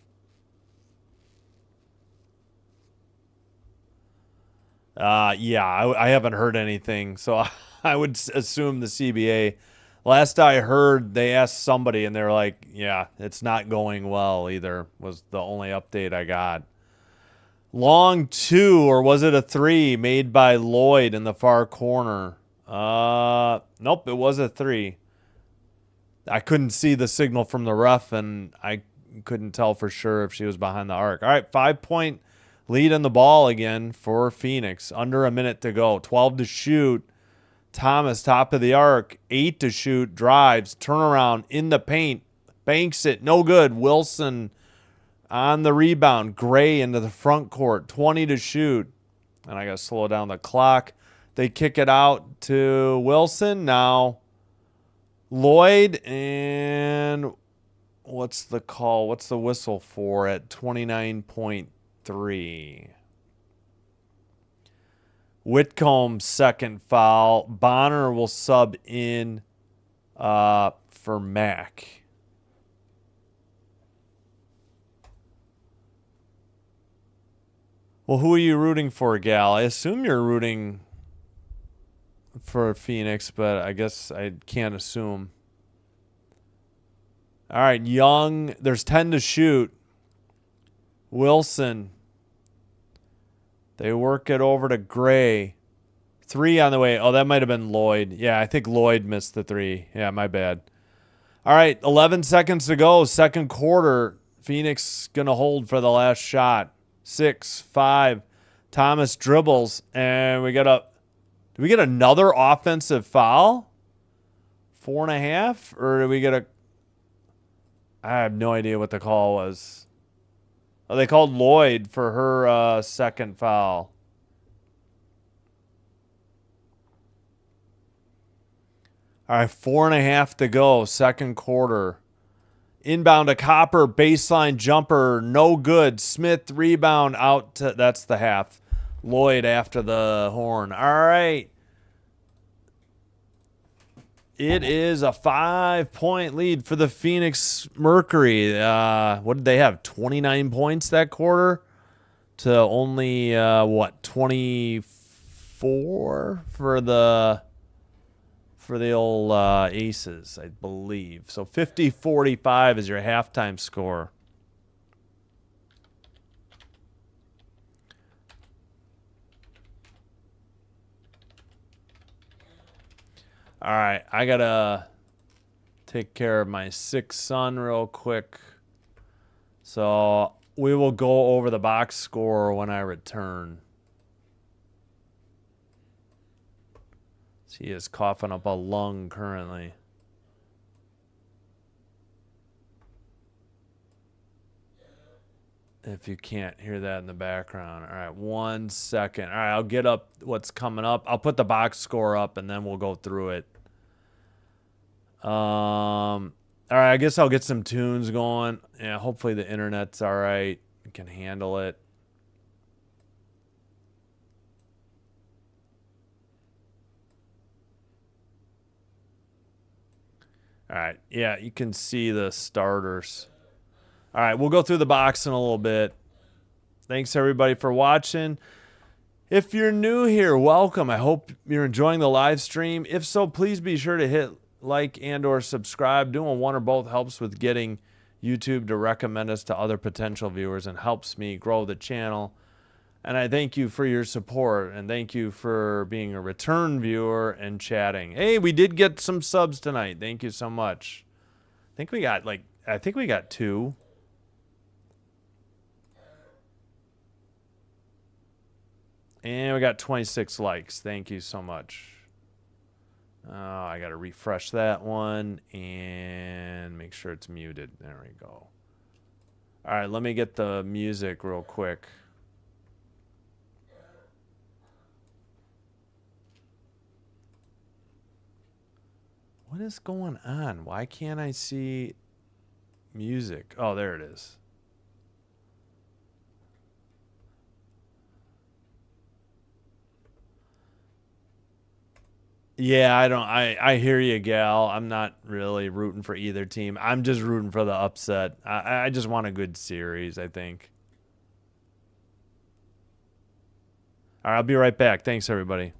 [SPEAKER 1] I haven't heard anything, so I would assume the CBA. Last I heard, they asked somebody, and they were like, yeah, it's not going well either, was the only update I got. Long 2, or was it a 3, made by Lloyd in the far corner. Nope, it was a 3. I couldn't see the signal from the ref, and I couldn't tell for sure if she was behind the arc. All right, 5-point lead in the ball again for Phoenix. Under a minute to go. 12 to shoot. Thomas, top of the arc. 8 to shoot. Drives. Turnaround in the paint. Banks it. No good. Wilson on the rebound. Gray into the front court. 20 to shoot. And I got to slow down the clock. They kick it out to Wilson. Now Lloyd, and what's the call? What's the whistle for at 29.3? Whitcomb's second foul. Bonner will sub in for Mack. Well, who are you rooting for, Gal? I assume you're rooting for Phoenix, but I guess I can't assume. All right, Young. There's 10 to shoot. Wilson. They work it over to Gray. 3 on the way. Oh, that might have been Lloyd. Yeah, I think Lloyd missed the 3. Yeah, my bad. All right, 11 seconds to go. Second quarter. Phoenix going to hold for the last shot. 6, 5. Thomas dribbles, and we got a... Do we get another offensive foul? 4.5? Or do we get a... I have no idea what the call was. Oh, they called Lloyd for her second foul. All right, 4.5 to go, second quarter. Inbound to Copper, baseline jumper, no good. Smith rebound out to, that's the half. Lloyd after the horn. All right. It is a 5-point lead for the Phoenix Mercury. What did they have? 29 points that quarter to only, 24 for the old Aces, I believe. So 50-45 is your halftime score. All right, I got to take care of my sick son real quick. So we will go over the box score when I return. He is coughing up a lung currently. If you can't hear that in the background. All right, 1 second. All right, I'll get up what's coming up. I'll put the box score up, and then we'll go through it. All right, I guess I'll get some tunes going. Yeah, hopefully the internet's all right. We can handle it. All right, yeah, you can see the starters. All right, we'll go through the box in a little bit. Thanks, everybody, for watching. If you're new here, welcome. I hope you're enjoying the live stream. If so, please be sure to hit like and or subscribe. Doing one or both helps with getting YouTube to recommend us to other potential viewers and helps me grow the channel. And I thank you for your support, and thank you for being a return viewer and chatting. Hey, we did get some subs tonight. Thank you so much. I think we got 2. And we got 26 likes. Thank you so much. Oh, I got to refresh that one and make sure it's muted. There we go. All right, let me get the music real quick. What is going on? Why can't I see music? Oh, there it is. Yeah, I hear you, gal. I'm not really rooting for either team. I'm just rooting for the upset. I just want a good series, I think. All right, I'll be right back. Thanks, everybody.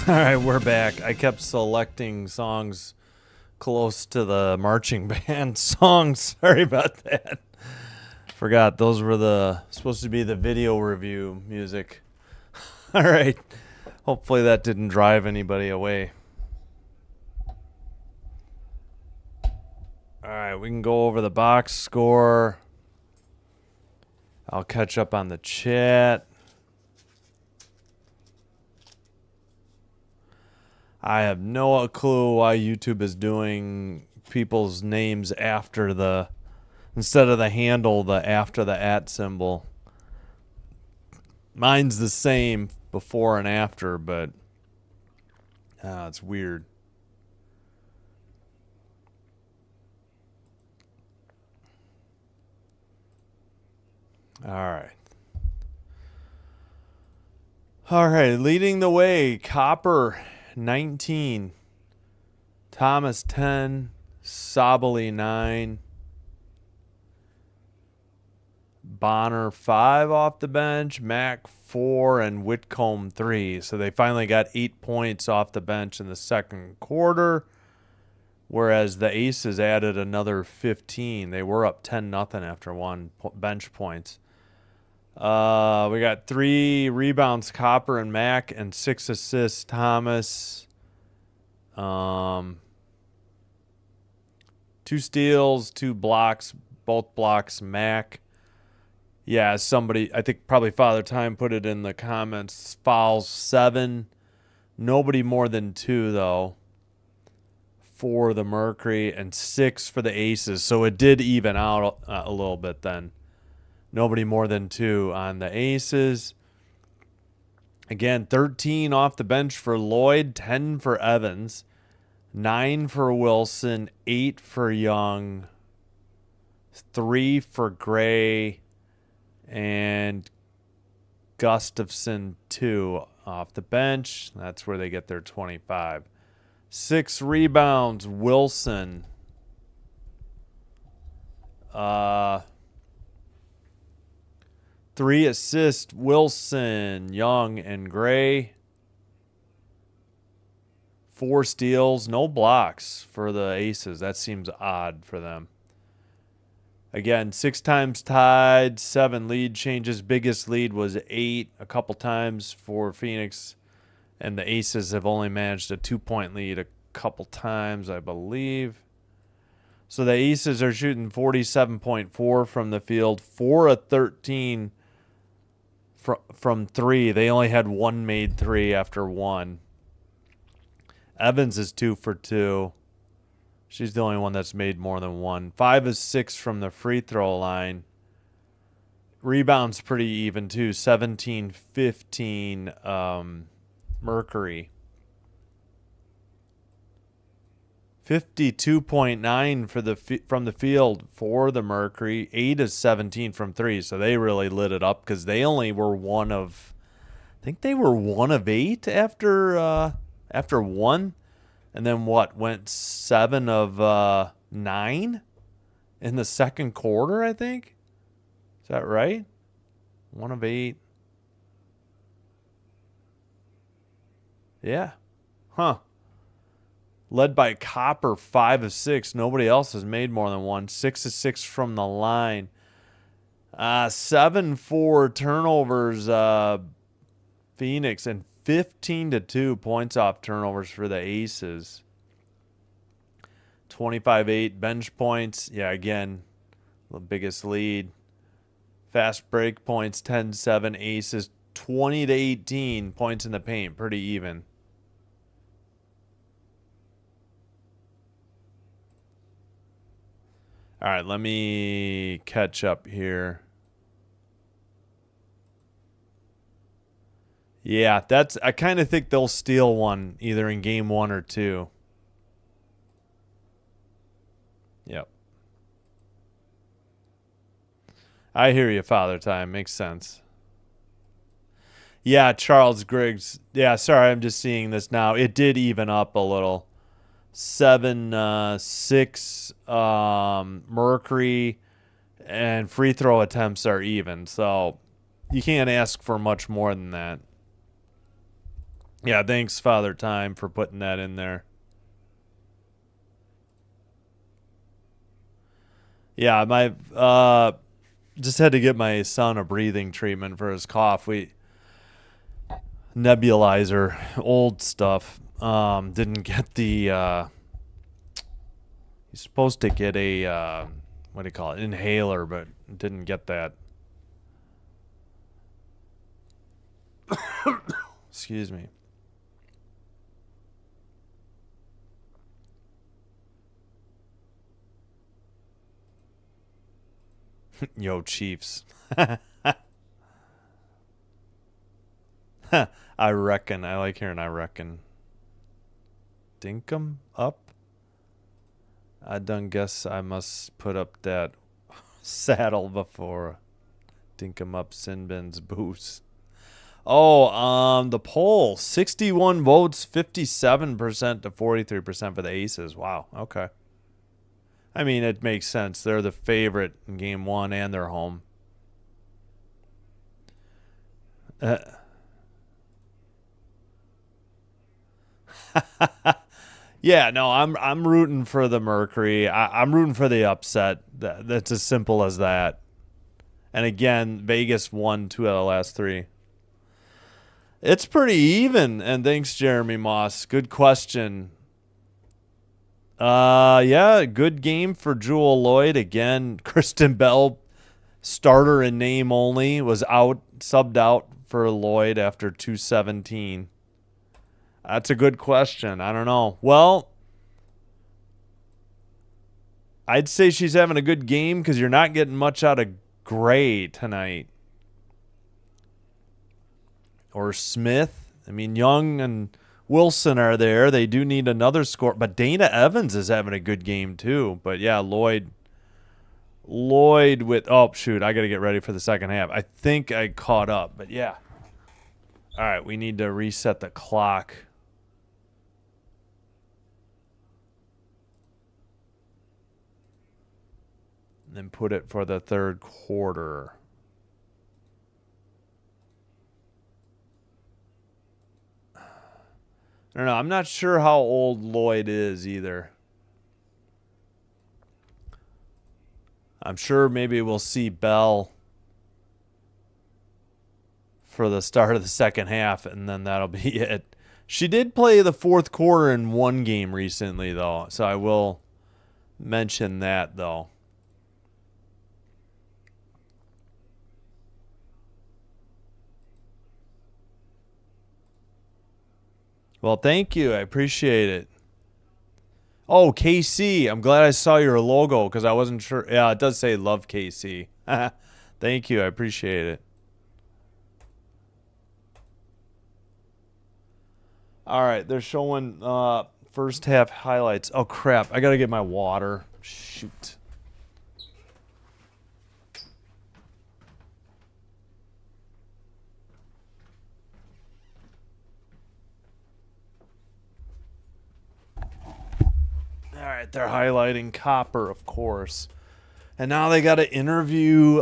[SPEAKER 1] All right, we're back. I kept selecting songs close to the marching band songs. Sorry about that. Forgot those were supposed to be the video review music. All right. Hopefully that didn't drive anybody away. All right, we can go over the box score. I'll catch up on the chat. I have no clue why YouTube is doing people's names after instead of the handle, after the @ symbol. Mine's the same before and after, but it's weird. All right. All right, leading the way, Copper 19, Thomas 10, Sabali 9, Bonner 5 off the bench, Mac 4, and Whitcomb 3. So they finally got 8 points off the bench in the second quarter, whereas the Aces added another 15. They were up 10-0 after 1 bench points. We got 3 rebounds, Copper and Mac, and 6 assists, Thomas. 2 steals, 2 blocks, both blocks, Mac. Yeah, somebody, I think probably Father Time put it in the comments. Fouls 7. Nobody more than 2, though, for the Mercury, and 6 for the Aces. So it did even out a little bit then. Nobody more than 2 on the Aces. Again, 13 off the bench for Lloyd, 10 for Evans, 9 for Wilson, 8 for Young, 3 for Gray, and Gustafson 2 off the bench. That's where they get their 25. 6 rebounds, Wilson. 3 assists, Wilson, Young, and Gray. 4 steals, no blocks for the Aces. That seems odd for them. Again, 6 times tied, 7 lead changes. Biggest lead was 8 a couple times for Phoenix. And the Aces have only managed a 2-point lead a couple times, I believe. So the Aces are shooting 47.4 from the field, 4 of 13 from 3. They only had 1 made 3 after 1. Evans is 2 for 2. She's the only one that's made more than 1. 5 of 6 from the free throw line. Rebounds pretty even too. 17-15 Mercury. 52.9 from the field for the Mercury. 8 of 17 from 3. So they really lit it up because they only were one of 8 after 1. And then went 7 of 9 in the second quarter, I think. Is that right? 1 of 8. Yeah. Huh. Led by Copper, 5 of 6. Nobody else has made more than 1. 6 of 6 from the line. 7 for turnovers, Phoenix, and 15-2 points off turnovers for the Aces. 25-8 bench points. Yeah, again, the biggest lead. Fast break points, 10-7 Aces. 20-18 points in the paint. Pretty even. All right, let me catch up here. Yeah, I kind of think they'll steal one either in game 1 or 2. Yep. I hear you, Father Time. Makes sense. Yeah, Charles Griggs. Yeah, sorry, I'm just seeing this now. It did even up a little. 7-6 Mercury, and free throw attempts are even. So you can't ask for much more than that. Yeah, thanks, Father Time, for putting that in there. Yeah, my just had to get my son a breathing treatment for his cough. We nebulizer, old stuff. Didn't get the. He's supposed to get a what do you call it, inhaler, but didn't get that. Excuse me. Yo, Chiefs. I reckon. I like hearing I reckon. Dinkum up? I done guess I must put up that saddle before Dinkum up Sinbin's boots. Oh, the poll. 61 votes, 57% to 43% for the Aces. Wow, okay. I mean, it makes sense. They're the favorite in game one and they're home. Yeah, no, I'm rooting for the Mercury. I'm rooting for the upset. That's as simple as that. And again, Vegas won 2 out of the last 3. It's pretty even. And thanks, Jeremy Moss. Good question. Yeah, good game for Jewel Lloyd. Again, Kristen Bell, starter in name only, was subbed out for Lloyd after 217. That's a good question. I don't know. Well, I'd say she's having a good game because you're not getting much out of Gray tonight. Or Smith. I mean, Young and Wilson are there. They do need another score. But Dana Evans is having a good game too. But yeah, Lloyd with... Oh, shoot. I got to get ready for the second half. I think I caught up. But yeah. All right. We need to reset the clock. And then put it for the third quarter. I don't know. I'm not sure how old Lloyd is either. I'm sure maybe we'll see Bell for the start of the second half, and then that'll be it. She did play the fourth quarter in one game recently, though, so I will mention that, though. Well, thank you. I appreciate it. Oh, KC. I'm glad I saw your logo because I wasn't sure. Yeah, it does say love KC. Thank you. I appreciate it. All right. They're showing first half highlights. Oh, crap. I got to get my water. Shoot. All right, they're highlighting Copper, of course. And now they got to interview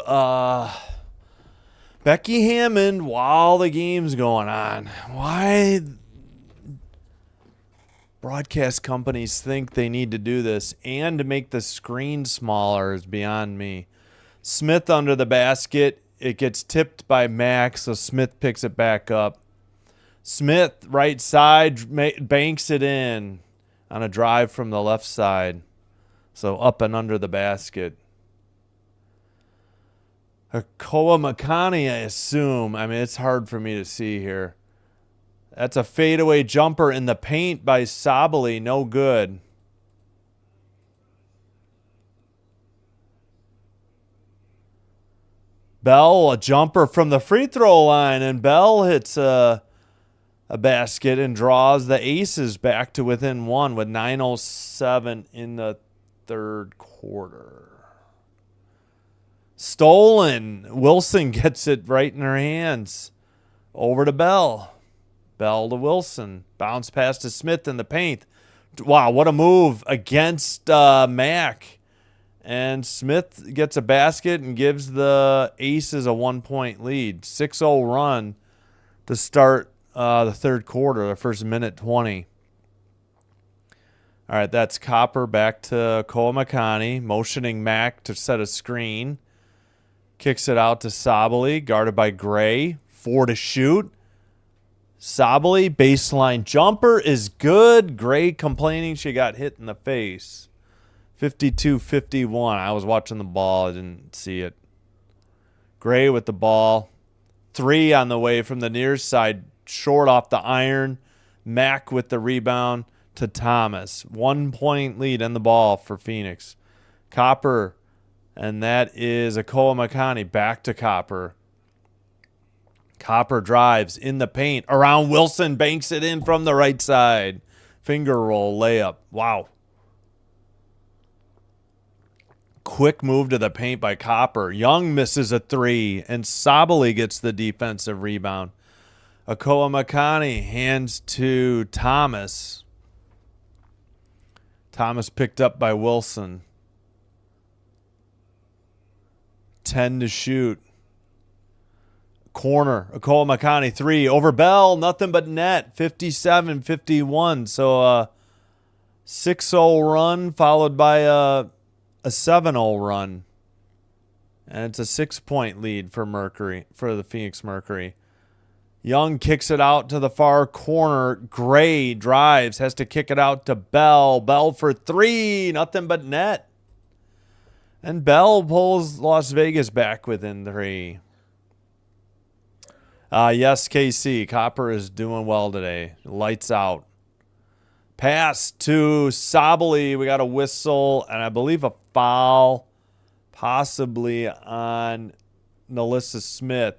[SPEAKER 1] Becky Hammond while the game's going on. Why broadcast companies think they need to do this and to make the screen smaller is beyond me. Smith under the basket. It gets tipped by Max, so Smith picks it back up. Smith, right side, banks it in on a drive from the left side. So up and under the basket. Koa Makani, I assume. I mean, it's hard for me to see here. That's a fadeaway jumper in the paint by Sabali. No good. Bell, a jumper from the free throw line. And Bell hits a basket and draws the Aces back to within one with 9:07 in the third quarter. Stolen. Wilson gets it right in her hands. Over to Bell. Bell to Wilson. Bounce pass to Smith in the paint. Wow, what a move against Mack. And Smith gets a basket and gives the Aces a 1-point lead. 6-0 run to start the third quarter, the first minute 20. All right, that's Copper back to Koamakani, motioning Mack to set a screen. Kicks it out to Sabali, guarded by Gray. 4 to shoot. Sabali, baseline jumper is good. Gray complaining she got hit in the face. 52-51. I was watching the ball. I didn't see it. Gray with the ball. 3 on the way from the near side. Short off the iron. Mack with the rebound to Thomas. 1 point lead in the ball for Phoenix. Copper, and that is a Koamakani back to Copper. Copper drives in the paint. Around Wilson, banks it in from the right side. Finger roll layup. Wow. Quick move to the paint by Copper. Young misses a 3, and Sabali gets the defensive rebound. Koamakani hands to Thomas. Thomas picked up by Wilson. 10 to shoot. Corner. Koamakani 3 over Bell. Nothing but net. 57-51. So a 6-0 run followed by a 7-0 run. And it's a 6-point lead for the Phoenix Mercury. Young kicks it out to the far corner. Gray drives, has to kick it out to Bell. Bell for 3, nothing but net. And Bell pulls Las Vegas back within 3. Yes, KC. Copper is doing well today. Lights out. Pass to Sabali. We got a whistle and I believe a foul possibly on Nalissa Smith.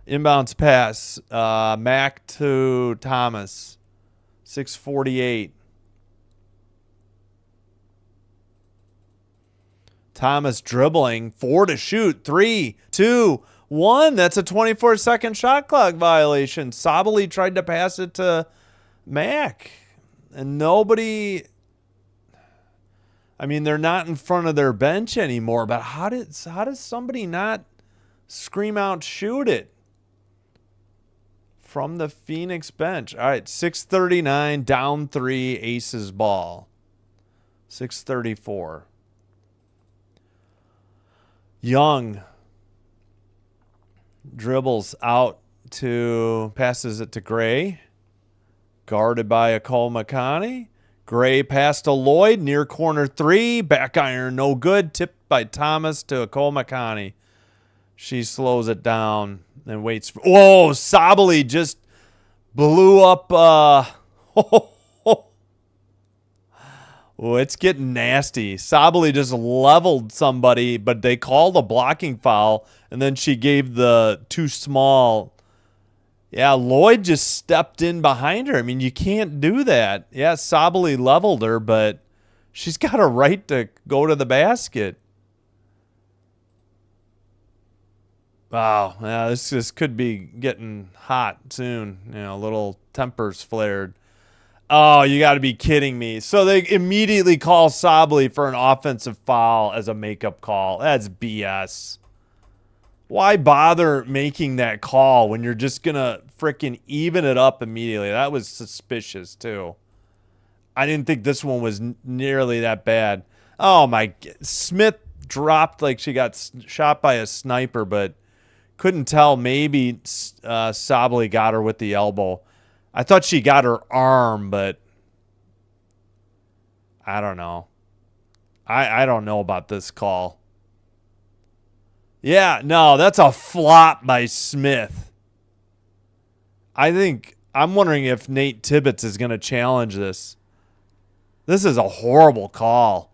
[SPEAKER 1] Inbounds pass. Mack to Thomas. 6:48. Thomas dribbling. 4 to shoot. 3, 2, 1. That's a 24-second shot clock violation. Sabali tried to pass it to Mack. And nobody... I mean, they're not in front of their bench anymore. But how does somebody not scream out, shoot it? From the Phoenix bench. All right, 6:39, down 3, Aces ball. 6:34. Young dribbles out to, passes it to Gray. Guarded by Koamakani. Gray pass to Lloyd, near corner 3. Back iron, no good. Tipped by Thomas to Koamakani. She slows it down and waits for... Whoa, Sabali just blew up... Oh, it's getting nasty. Sabali just leveled somebody, but they called a blocking foul, and then she gave the too small... Yeah, Lloyd just stepped in behind her. I mean, you can't do that. Yeah, Sabali leveled her, but she's got a right to go to the basket. Wow, yeah, this could be getting hot soon. You know, little tempers flared. Oh, you got to be kidding me. So they immediately call Sabali for an offensive foul as a makeup call. That's BS. Why bother making that call when you're just going to freaking even it up immediately? That was suspicious, too. I didn't think this one was nearly that bad. Oh, my. Smith dropped like she got shot by a sniper, but couldn't tell. Maybe Sabali got her with the elbow. I thought she got her arm, but I don't know. I don't know about this call. Yeah, no, that's a flop by Smith. I'm wondering if Nate Tibbetts is going to challenge this. This is a horrible call.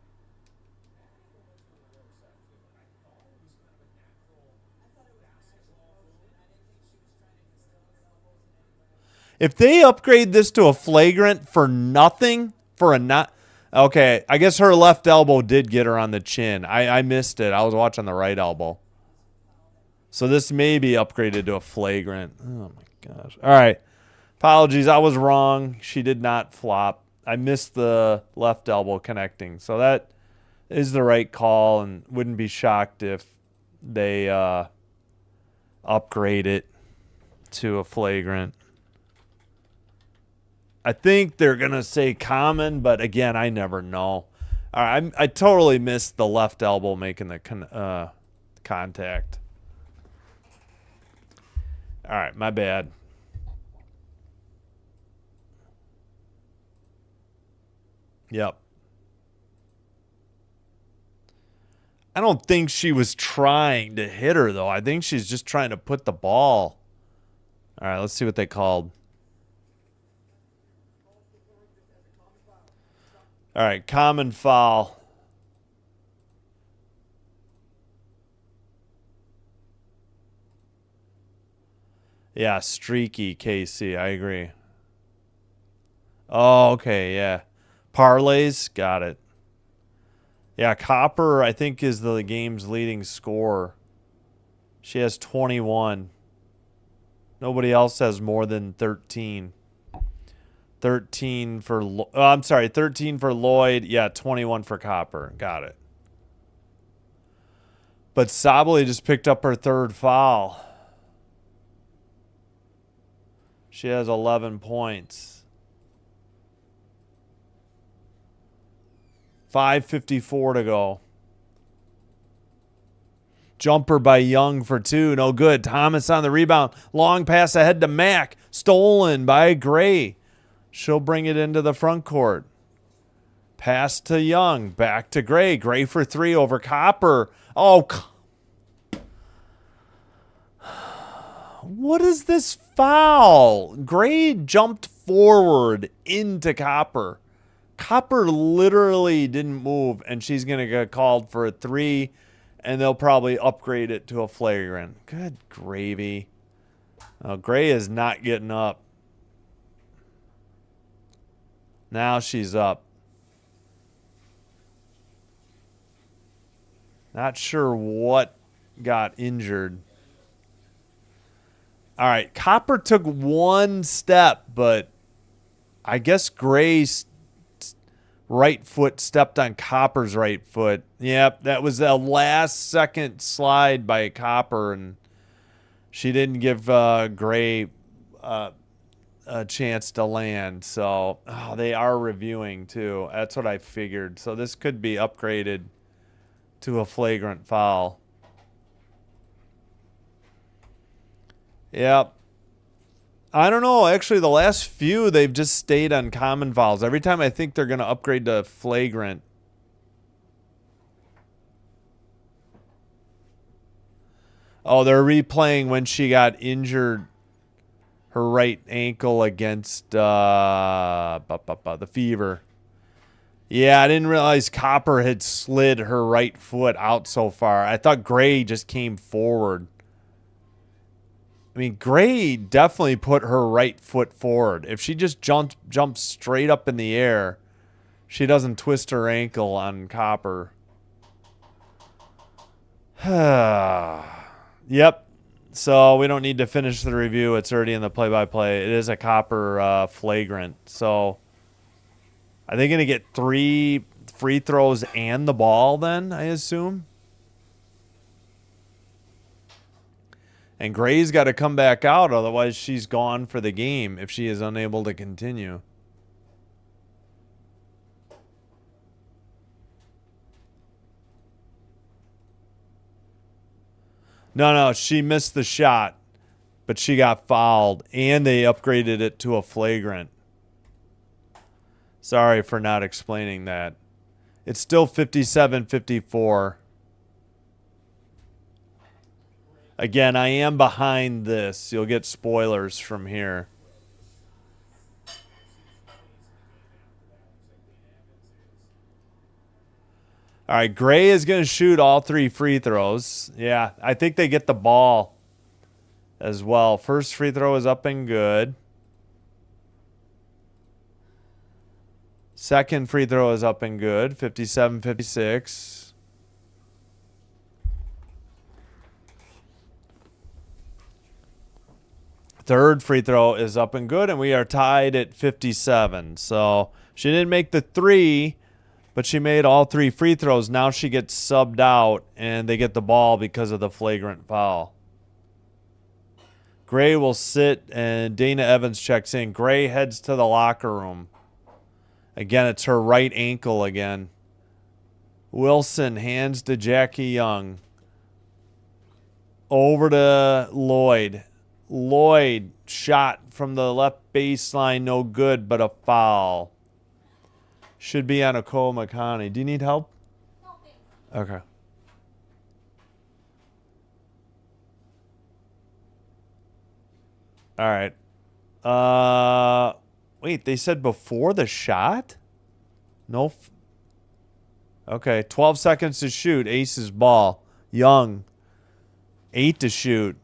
[SPEAKER 1] If they upgrade this to a flagrant for nothing, for a not... Okay, I guess her left elbow did get her on the chin. I missed it. I was watching the right elbow. So this may be upgraded to a flagrant. Oh, my Gosh. All right. Apologies. I was wrong. She did not flop. I missed the left elbow connecting. So that is the right call, and wouldn't be shocked if they upgrade it to a flagrant. I think they're going to say common, but again, I never know. All right, I totally missed the left elbow making the contact. All right, my bad. Yep. I don't think she was trying to hit her, though. I think she's just trying to put the ball. All right, let's see what they called. All right, common foul. Yeah, streaky KC. I agree. Oh, okay, yeah. Parlays, got it. Yeah, Copper, I think, is the game's leading scorer. She has 21. Nobody else has more than 13. 13 for... I'm sorry, 13 for Lloyd. Yeah, 21 for Copper. Got it. But Sabley just picked up her third foul. She has 11 points. 5:54 to go. Jumper by Young for 2. No good. Thomas on the rebound. Long pass ahead to Mack. Stolen by Gray. She'll bring it into the front court. Pass to Young. Back to Gray. Gray for 3 over Copper. Oh, what is this foul? Gray jumped forward into Copper. Copper literally didn't move, and she's going to get called for a 3, and they'll probably upgrade it to a flagrant. Good gravy. Oh, Gray is not getting up. Now she's up. Not sure what got injured. All right, Copper took one step, but I guess Gray's right foot stepped on Copper's right foot. Yep, that was a last second slide by Copper, and she didn't give Gray a chance to land. So they are reviewing too. That's what I figured. So this could be upgraded to a flagrant foul. Yep. I don't know. Actually, the last few, they've just stayed on common fouls. Every time I think they're going to upgrade to flagrant. Oh, they're replaying when she got injured, her right ankle against the Fever. Yeah, I didn't realize Copper had slid her right foot out so far. I thought Gray just came forward. I mean, Gray definitely put her right foot forward. If she just jumps straight up in the air, she doesn't twist her ankle on Copper. Yep. So we don't need to finish the review. It's already in the play-by-play. It is a Copper flagrant. So are they going to get 3 free throws and the ball then, I assume? And Gray's got to come back out, otherwise she's gone for the game if she is unable to continue. No, she missed the shot, but she got fouled, and they upgraded it to a flagrant. Sorry for not explaining that. It's still 57-54. Again, I am behind this. You'll get spoilers from here. All right, Gray is going to shoot all 3 free throws. Yeah, I think they get the ball as well. First free throw is up and good. Second free throw is up and good. 57-56. Third free throw is up and good, and we are tied at 57. So she didn't make the 3, but she made all 3 free throws. Now she gets subbed out, and they get the ball because of the flagrant foul. Gray will sit, and Dana Evans checks in. Gray heads to the locker room. Again, it's her right ankle again. Wilson hands to Jackie Young. Over to Lloyd. Lloyd shot from the left baseline, no good, but a foul. Should be on Okoa Makani. Do you need help?
[SPEAKER 2] No, thanks.
[SPEAKER 1] Okay. All right. Wait, they said before the shot? No. Okay, 12 seconds to shoot. Ace's ball. Young. 8 to shoot.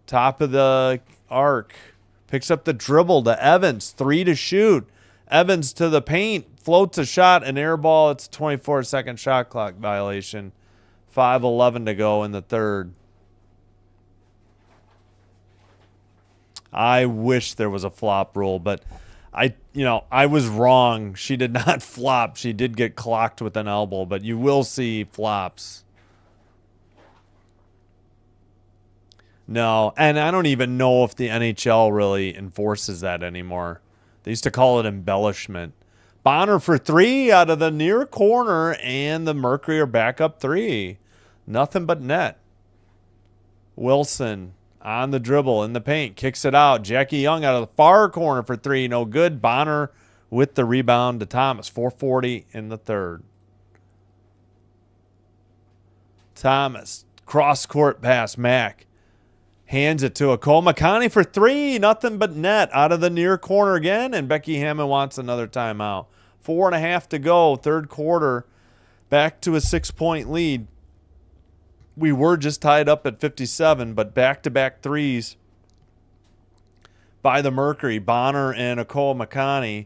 [SPEAKER 1] Top of the arc. Picks up the dribble to Evans. 3 to shoot. Evans to the paint. Floats a shot. An air ball. It's a 24-second shot clock violation. 5:11 to go in the third. I wish there was a flop rule, but I was wrong. She did not flop. She did get clocked with an elbow, but you will see flops. No, and I don't even know if the NHL really enforces that anymore. They used to call it embellishment. Bonner for 3 out of the near corner, and the Mercury are back up 3. Nothing but net. Wilson on the dribble in the paint, kicks it out. Jackie Young out of the far corner for 3, no good. Bonner with the rebound to Thomas. 4:40 in the third. Thomas, cross-court pass, Mack. Hands it to Okoa Makani for 3. Nothing but net out of the near corner again, and Becky Hammond wants another timeout. 4.5 to go, third quarter. Back to a 6-point lead. We were just tied up at 57, but back-to-back threes by the Mercury. Bonner and Okoa Makani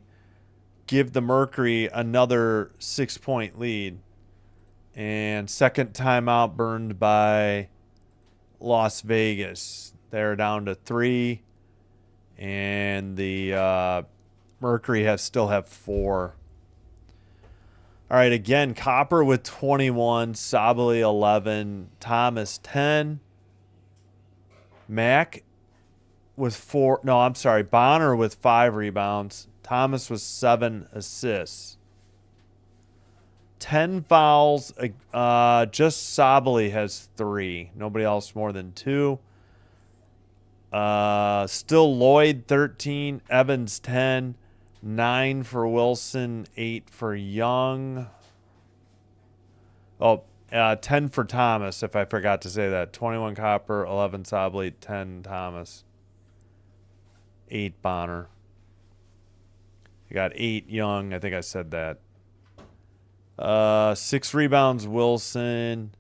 [SPEAKER 1] give the Mercury another 6-point lead. And second timeout burned by Las Vegas. They're down to 3, and the Mercury still have 4. All right, again, Copper with 21, Sabali 11, Thomas 10, Mack with 4. No, I'm sorry, Bonner with 5 rebounds, Thomas with 7 assists. 10 fouls. Just Sabali has 3. Nobody else more than 2. Still Lloyd 13, Evans 10, 9 for Wilson, 8 for Young. 10 for Thomas, if I forgot to say that. 21 Copper, 11 Sabali, 10 Thomas, 8 Bonner. You got 8 Young. I think I said that. 6 rebounds Wilson,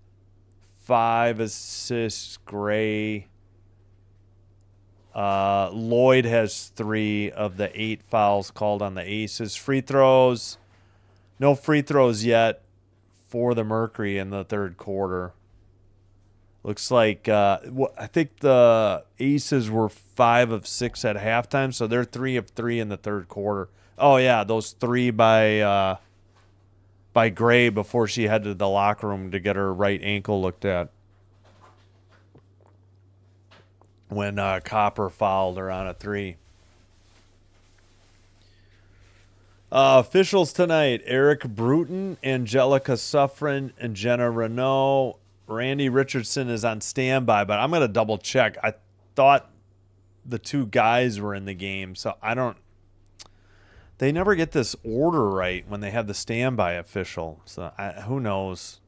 [SPEAKER 1] 5 assists Gray. Lloyd has 3 of the 8 fouls called on the Aces. Free throws, no free throws yet for the Mercury in the third quarter. Looks like I think the Aces were 5 of 6 at halftime, so they're 3 of 3 in the third quarter. Oh yeah, those 3 by Gray before she headed to the locker room to get her right ankle looked at when Copper fouled her on a 3. Officials tonight: Eric Bruton, Angelica Suffren, and Jenna Renault. Randy Richardson is on standby, but I'm going to double check. I thought the 2 guys were in the game, so I don't. They never get this order right when they have the standby official, so who knows?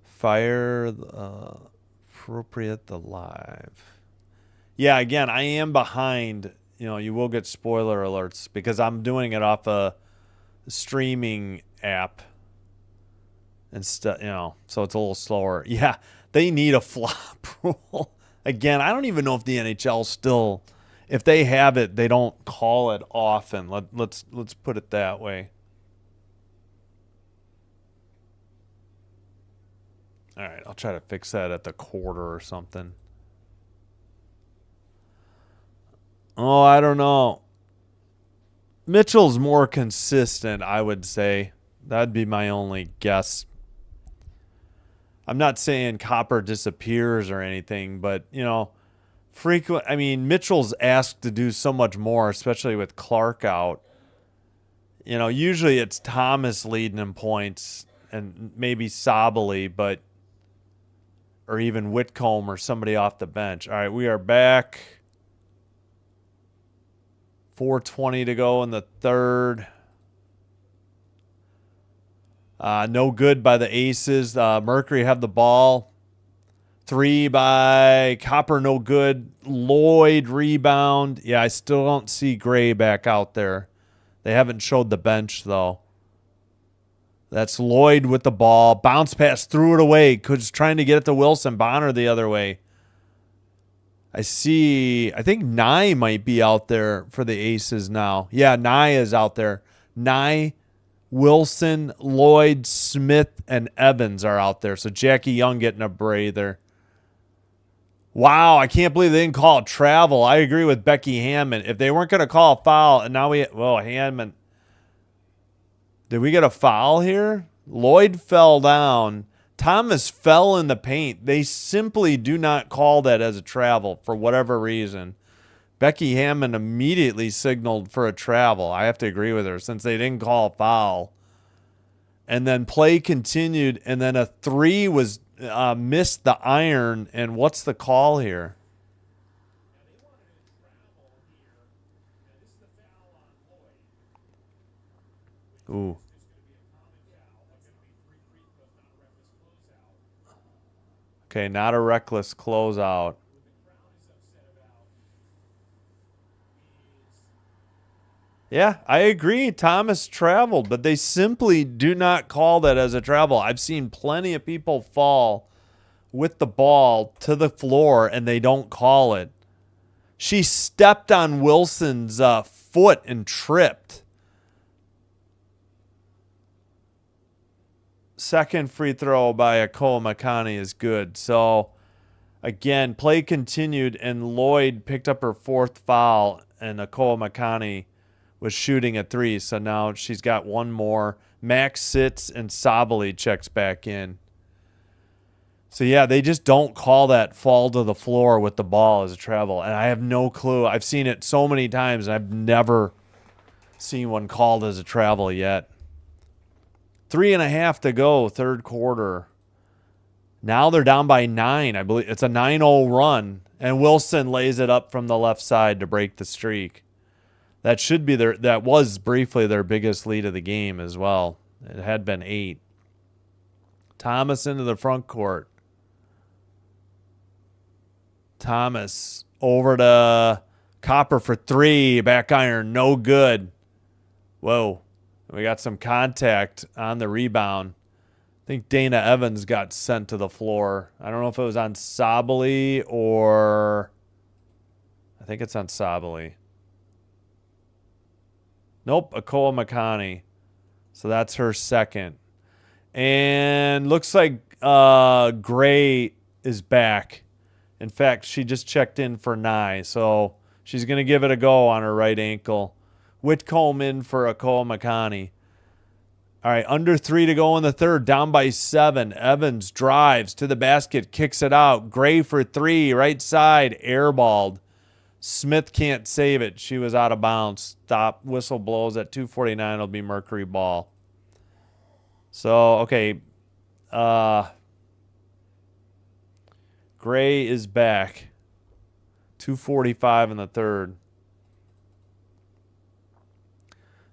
[SPEAKER 1] Fire appropriate the live. Yeah, again, I am behind. You will get spoiler alerts because I'm doing it off a streaming app and stuff. So it's a little slower. Yeah, they need a flop rule. Again, I don't even know if the NHL still. If they have it, they don't call it often. Let's put it that way. All right, I'll try to fix that at the quarter or something. Oh, I don't know. Mitchell's more consistent, I would say. That'd be my only guess. I'm not saying Copper disappears or anything, but, Mitchell's asked to do so much more, especially with Clark out. Usually it's Thomas leading in points and maybe Sabally, or even Whitcomb or somebody off the bench. All right, we are back. 4:20 to go in the third. No good by the Aces. Mercury have the ball. 3 by Copper, no good. Lloyd rebound. Yeah, I still don't see Gray back out there. They haven't showed the bench, though. That's Lloyd with the ball. Bounce pass, threw it away. Just trying to get it to Wilson. Bonner the other way. I think Nye might be out there for the Aces now. Yeah, Nye is out there. Nye, Wilson, Lloyd, Smith, and Evans are out there. So Jackie Young getting a breather. Wow, I can't believe they didn't call it travel. I agree with Becky Hammond. If they weren't going to call a foul, and now Hammond. Did we get a foul here? Lloyd fell down. Thomas fell in the paint. They simply do not call that as a travel for whatever reason. Becky Hammond immediately signaled for a travel. I have to agree with her since they didn't call a foul. And then play continued, and then a 3 was missed the iron. And what's the call here? Ooh. Okay, not a reckless closeout. Yeah, I agree. Thomas traveled, but they simply do not call that as a travel. I've seen plenty of people fall with the ball to the floor, and they don't call it. She stepped on Wilson's foot and tripped. Second free throw by Akoa Makani is good. So, again, play continued, and Lloyd picked up her 4th foul, and Akoa Makani was shooting a 3. So now she's got one more. Max sits, and Sabally checks back in. So, yeah, they just don't call that fall to the floor with the ball as a travel. And I have no clue. I've seen it so many times, and I've never seen one called as a travel yet. 3.5 to go, third quarter. Now they're down by 9. I believe it's a 9-0 run, and Wilson lays it up from the left side to break the streak. That was briefly their biggest lead of the game as well. It had been 8. Thomas into the front court. Thomas over to Copper for 3. Back iron, no good. Whoa. We got some contact on the rebound. I think Dana Evans got sent to the floor. I don't know if it was on Sabally or... I think it's on Sabally. Nope, Akoa Makani. So that's her second. And looks like Gray is back. In fact, she just checked in for Nye. So she's going to give it a go on her right ankle. Whitcomb in for Akoa Makani. All right, under 3 to go in the third, down by 7. Evans drives to the basket, kicks it out. Gray for 3, right side, airballed. Smith can't save it. She was out of bounds. Stop. Whistle blows at 2:49. It'll be Mercury ball. So, okay. Gray is back. 2:45 in the third.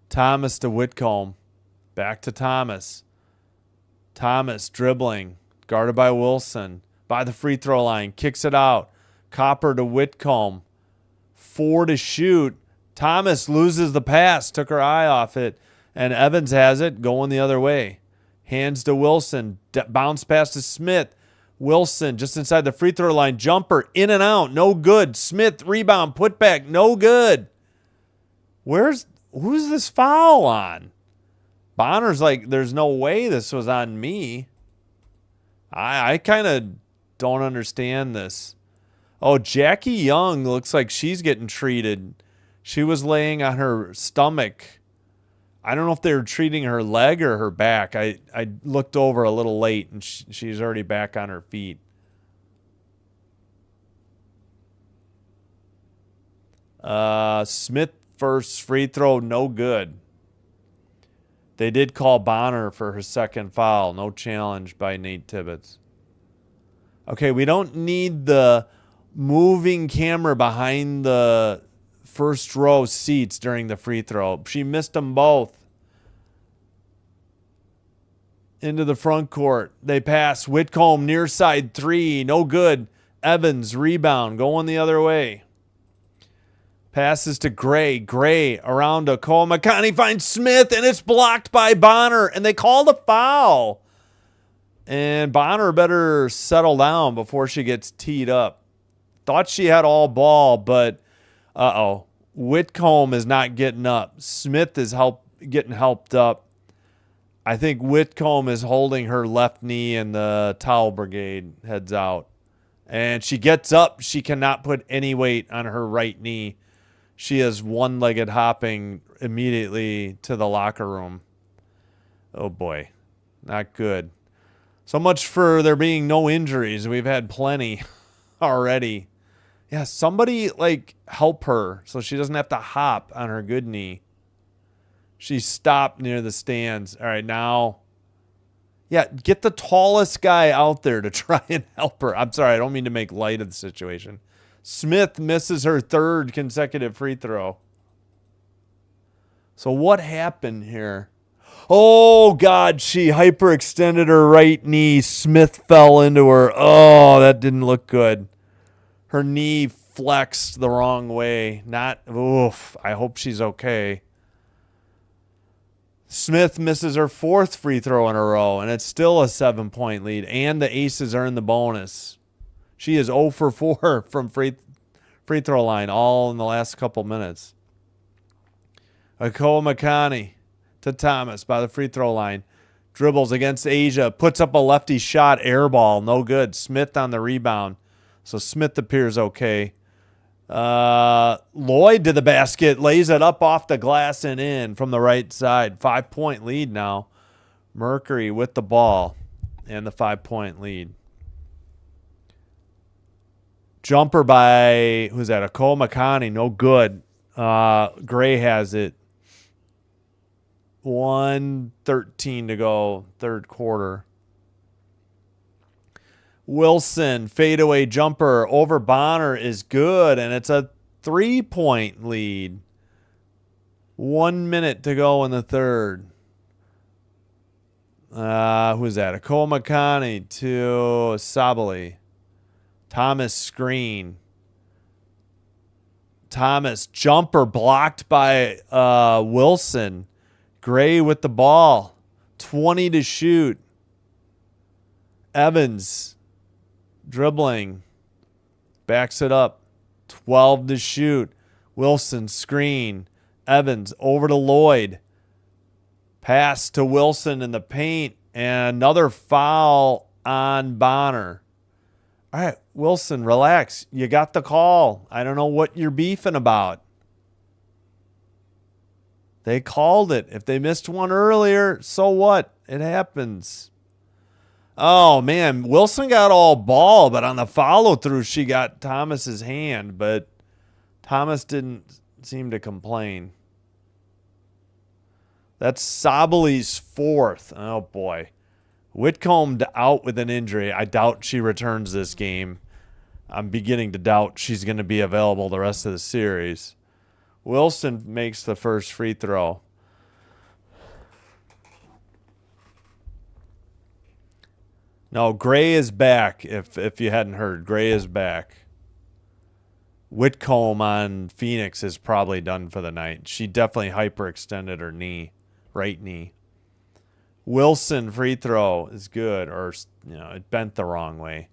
[SPEAKER 1] Thomas to Whitcomb. Back to Thomas. Thomas dribbling. Guarded by Wilson. By the free throw line. Kicks it out. Copper to Whitcomb. 4 to shoot. Thomas loses the pass. Took her eye off it. And Evans has it going the other way. Hands to Wilson. Bounce pass to Smith. Wilson just inside the free throw line. Jumper in and out. No good. Smith rebound. Put back. No good. Who's this foul on? Bonner's like, there's no way this was on me. I kind of don't understand this. Oh, Jackie Young looks like she's getting treated. She was laying on her stomach. I don't know if they were treating her leg or her back. I looked over a little late, and she's already back on her feet. Smith first free throw, no good. They did call Bonner for her second foul. No challenge by Nate Tibbetts. Okay, we don't need the moving camera behind the first row seats during the free throw. She missed them both. Into the front court. They pass. Whitcomb near side three. No good. Evans rebound. Going the other way. Passes to Gray. Gray around to Cole McConney. Finds Smith, and it's blocked by Bonner. And they called a foul. And Bonner better settle down before she gets teed up. Thought she had all ball, but Whitcomb is not getting up. Smith is getting helped up. I think Whitcomb is holding her left knee, and the towel brigade heads out. And she gets up. She cannot put any weight on her right knee. She is one-legged hopping immediately to the locker room. Oh, boy. Not good. So much for there being no injuries. We've had plenty already. Yeah, somebody, help her so she doesn't have to hop on her good knee. She stopped near the stands. All right, now. Yeah, get the tallest guy out there to try and help her. I'm sorry, I don't mean to make light of the situation. Smith misses her third consecutive free throw. So what happened here? Oh, God, she hyperextended her right knee. Smith fell into her. Oh, that didn't look good. Her knee flexed the wrong way. I hope she's okay. Smith misses her fourth free throw in a row, and it's still a 7-point lead, and the Aces earn the bonus. She is 0 for 4 from free throw line, all in the last couple minutes. Cole McConney to Thomas by the free throw line. Dribbles against Asia, puts up a lefty shot, air ball, no good. Smith on the rebound, so Smith appears okay. Lloyd to the basket, lays it up off the glass and in from the right side. 5-point lead now. Mercury with the ball and the 5-point lead. Jumper by, who's that? Cole McConney, no good. Gray has it. 1:13 to go, third quarter. Wilson, fadeaway jumper over Bonner is good, and it's a 3-point lead. 1 minute to go in the third. Who's that? Cole McConney to Sabali. Thomas screen. Thomas jumper blocked by Wilson. Gray with the ball. 20 to shoot. Evans dribbling. Backs it up. 12 to shoot. Wilson screen. Evans over to Lloyd. Pass to Wilson in the paint. And another foul on Bonner. All right, Wilson, relax. You got the call. I don't know what you're beefing about. They called it. If they missed one earlier, so what? It happens. Oh, man. Wilson got all ball, but on the follow-through, she got Thomas's hand, but Thomas didn't seem to complain. That's Sabali's fourth. Oh, boy. Whitcomb out with an injury. I doubt she returns this game. I'm beginning to doubt she's going to be available the rest of the series. Wilson makes the first free throw. No, Gray is back, if you hadn't heard. Gray is back. Whitcomb on Phoenix is probably done for the night. She definitely hyperextended her knee, right knee. Wilson free throw is good, or it bent the wrong way.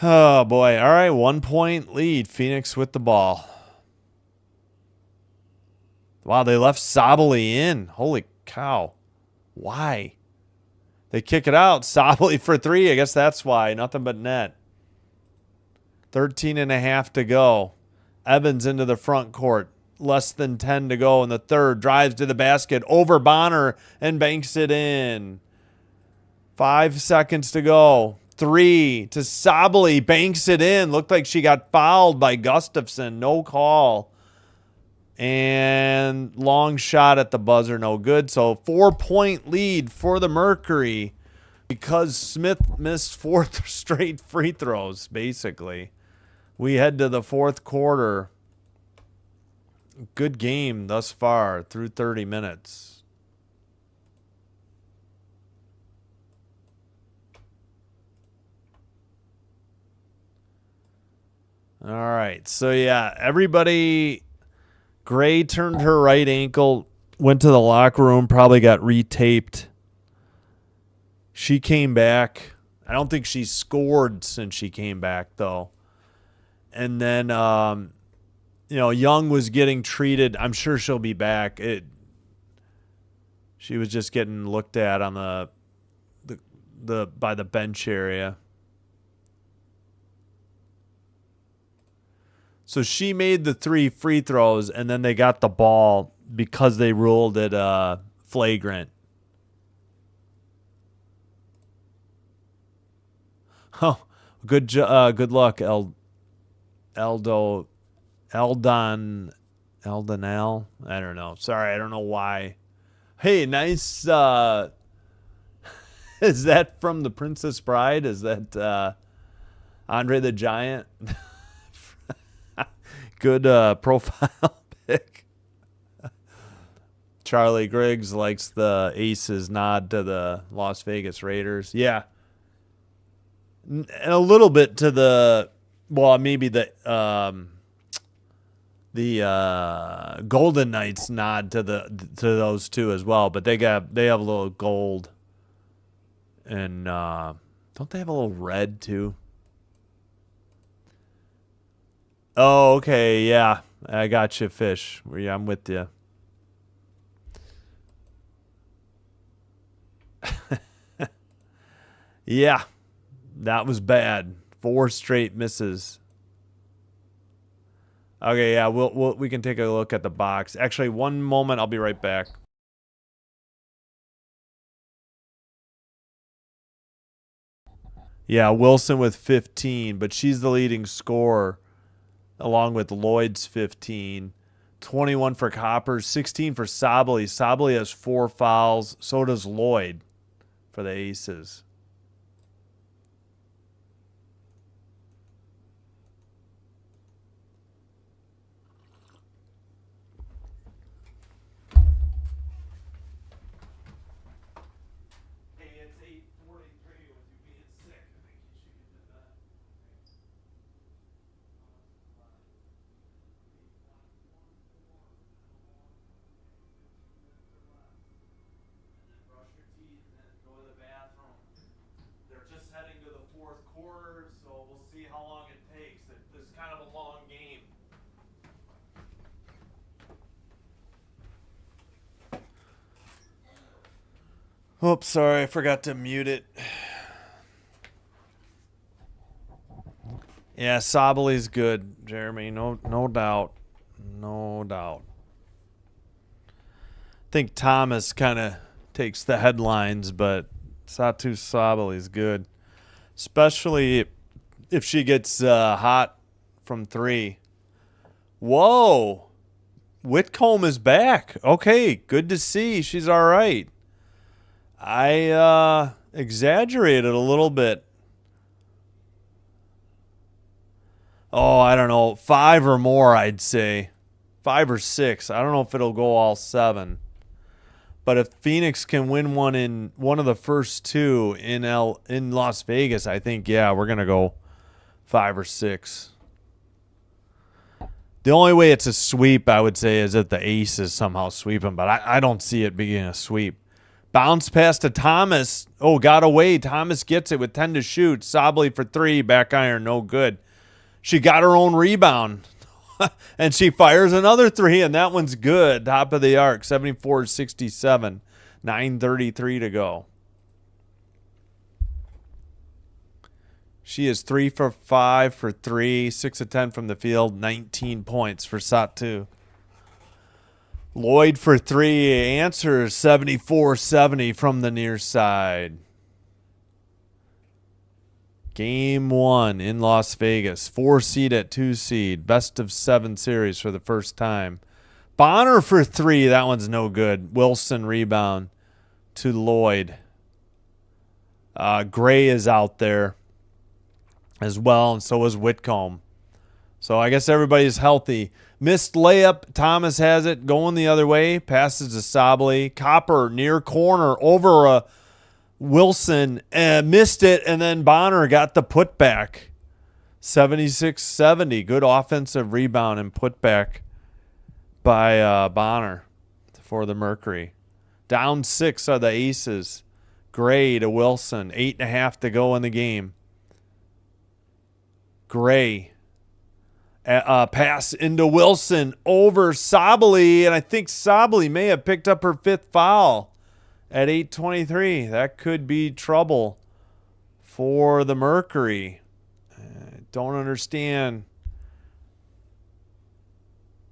[SPEAKER 1] Oh, boy. All right, 1-point lead. Phoenix with the ball. Wow, they left Sabali in. Holy cow. Why? They kick it out. Sabali for three. I guess that's why. Nothing but net. 13 and a half to go. Evans into the front court. Less than 10 to go in the third. Drives to the basket. Over Bonner and banks it in. 5 seconds to go. 3 to Sabally. Banks it in. Looked like she got fouled by Gustafson. No call. And long shot at the buzzer. No good. So 4-point lead for the Mercury because Smith missed 4 straight free throws, basically. We head to the fourth quarter. Good game thus far through 30 minutes. All right. So, yeah, everybody, Gray turned her right ankle, went to the locker room, probably got retaped. She came back. I don't think she's scored since she came back, though. And then, Young was getting treated. I'm sure she'll be back. She was just getting looked at on the by the bench area. So she made the 3 free throws, and then they got the ball because they ruled it flagrant. Oh, good luck, Eldonell. I don't know. Sorry, I don't know why. Hey, nice. Is that from The Princess Bride? Is that Andre the Giant? Good profile pic. Charlie Griggs likes the Aces nod to the Las Vegas Raiders. Yeah. And a little bit to the, well, maybe the Golden Knights nod to those two as well, but they have a little gold, and don't they have a little red too? Oh, okay, yeah, I got you, Fish. Yeah, I'm with you. Yeah, that was bad. 4 straight misses. Okay, yeah, we can take a look at the box. Actually, one moment, I'll be right back. Yeah, Wilson with 15, but she's the leading scorer, along with Lloyd's 15. 21 for Coppers, 16 for Sabally. Sabally has 4 fouls. So does Lloyd for the Aces. Oops, sorry, I forgot to mute it. Yeah, Sabaly's good, Jeremy. No doubt. No doubt. I think Thomas kind of takes the headlines, but Satu Sabaly's good. Especially if she gets hot from 3. Whoa. Whitcomb is back. Okay, good to see. She's all right. I exaggerated a little bit. Oh, I don't know. 5 or more, I'd say. 5 or 6. I don't know if it'll go all 7. But if Phoenix can win one in one of the first 2 in Las Vegas, I think, yeah, we're going to go 5 or 6. The only way it's a sweep, I would say, is if the Aces somehow sweep them. But I don't see it being a sweep. Bounce pass to Thomas. Oh, got away. Thomas gets it with 10 to shoot. Sabally for 3. Back iron, no good. She got her own rebound. And she fires another 3, and that one's good. Top of the arc, 74-67. 9:33 to go. She is 3 for 5 for 3, 6 of 10 from the field, 19 points for Satu. Lloyd for 3 answers 74-70 from the near side. Game 1 in Las Vegas. 4 seed at 2 seed. Best of 7 series for the first time. Bonner for 3. That one's no good. Wilson rebound to Lloyd. Gray is out there as well, and so is Whitcomb. So I guess everybody's healthy. Missed layup. Thomas has it going the other way. Passes to Sabley. Copper near corner over Wilson. Missed it, and then Bonner got the putback. 76-70. Good offensive rebound and putback by Bonner for the Mercury. Down 6 are the Aces. Gray to Wilson. 8.5 to go in the game. Gray. Pass into Wilson over Sabley, and I think Sabley may have picked up her 5th foul at 8:23. That could be trouble for the Mercury. Don't understand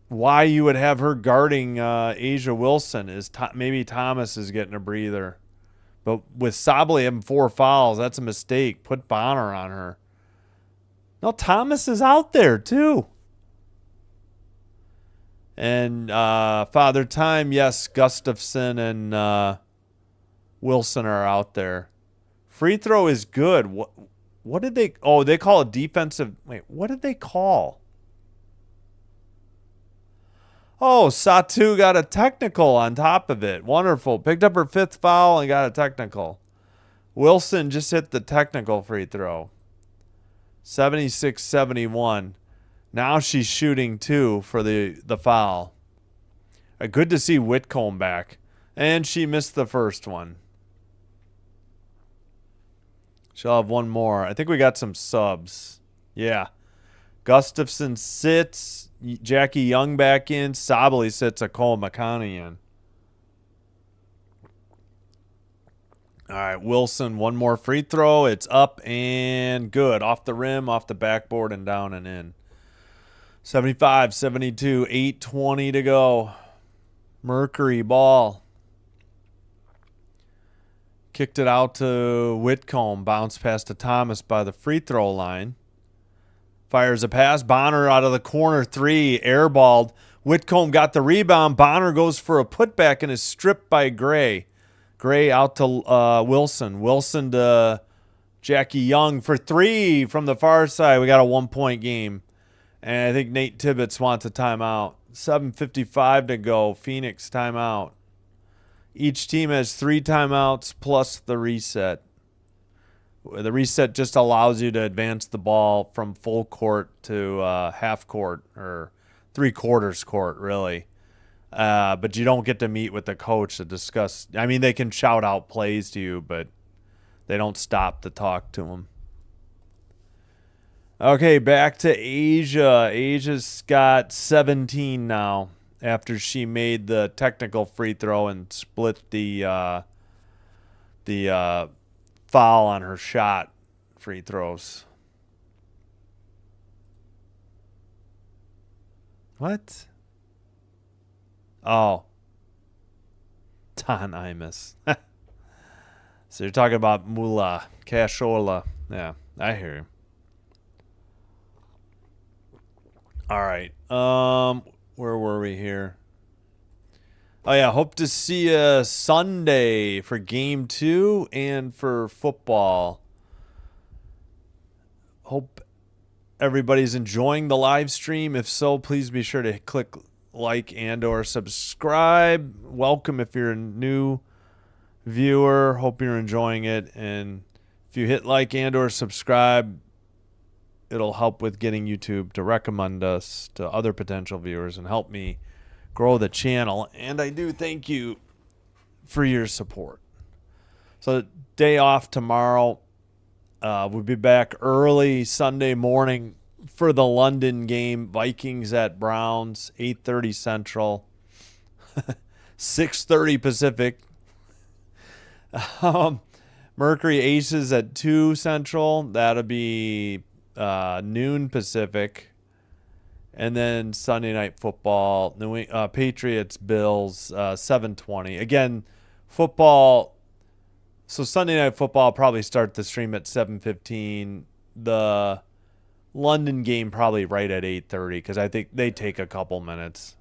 [SPEAKER 1] why you would have her guarding Asia Wilson. Maybe Thomas is getting a breather. But with Sabley having 4 fouls, that's a mistake. Put Bonner on her. No, Thomas is out there too. And Father Time, yes, Gustafson and Wilson are out there. Free throw is good. What did they? Oh, they call it defensive. Wait, what did they call? Oh, Satu got a technical on top of it. Wonderful. Picked up her 5th foul and got a technical. Wilson just hit the technical free throw. 76-71. Now she's shooting 2 for the foul. Good to see Whitcomb back. And she missed the first one. She'll have one more. I think we got some subs. Yeah. Gustafson sits. Jackie Young back in. Sabley sits. Cole McConney in. All right, Wilson, one more free throw. It's up and good. Off the rim, off the backboard, and down and in. 75-72, 8:20 to go. Mercury ball. Kicked it out to Whitcomb. Bounced past to Thomas by the free throw line. Fires a pass. Bonner out of the corner 3. Airballed. Whitcomb got the rebound. Bonner goes for a putback and is stripped by Gray. Gray out to Wilson. Wilson to Jackie Young for 3 from the far side. We got a 1-point game. And I think Nate Tibbetts wants a timeout. 7:55 to go. Phoenix timeout. Each team has 3 timeouts plus the reset. The reset just allows you to advance the ball from full court to half court or 3/4 court, really. But you don't get to meet with the coach to discuss. I mean, they can shout out plays to you, but they don't stop to talk to them. Okay, back to Asia. Asia's got 17 now after she made the technical free throw and split the foul on her shot free throws. What? Oh. Don Imus. So you're talking about Mula, Cashola. Yeah, I hear you. All right. Where were we here? Oh, yeah. Hope to see you Sunday for Game 2 and for football. Hope everybody's enjoying the live stream. If so, please be sure to click like and or subscribe. Welcome if you're a new viewer. Hope you're enjoying it. And if you hit like and or subscribe, it'll help with getting YouTube to recommend us to other potential viewers and help me grow the channel. And I do thank you for your support. So day off tomorrow. We'll be back early Sunday morning for the London game. Vikings at Browns, 8:30 Central, 6:30 Pacific. Mercury Aces at 2 Central. That'll be noon Pacific. And then Sunday Night Football, Patriots, Bills, 7:20. Again, football. So Sunday Night Football will probably start the stream at 7:15. The London game probably right at 8:30 because I think they take a couple minutes.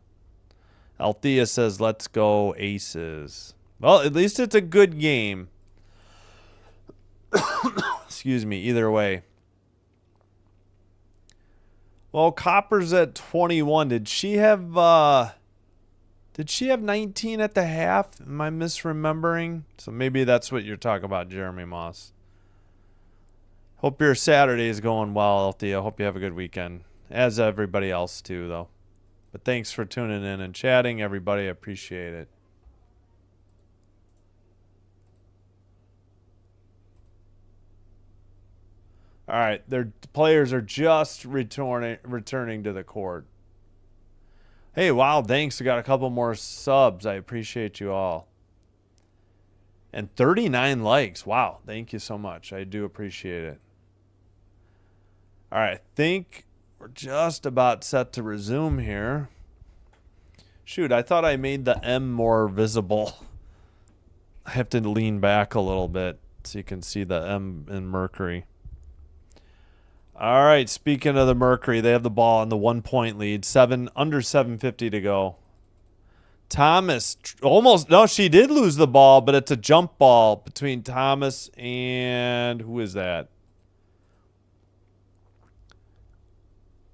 [SPEAKER 1] Althea says, let's go Aces. Well, at least it's a good game. Excuse me, either way. Well, Copper's at 21. Did she have 19 at the half? Am I misremembering? So maybe that's what you're talking about, Jeremy Moss. Hope your Saturday is going well, Althea. Hope you have a good weekend. As everybody else too, though. But thanks for tuning in and chatting, everybody. I appreciate it. All right, their players are just returning to the court. Hey, wow, thanks. We got a couple more subs. I appreciate you all. And 39 likes. Wow, thank you so much. I do appreciate it. All right, I think we're just about set to resume here. Shoot, I thought I made the M more visible. I have to lean back a little bit so you can see the M in Mercury. All right, speaking of the Mercury, they have the ball in the 1-point lead. Under 7:50 to go. Thomas she did lose the ball, but it's a jump ball between Thomas and who is that?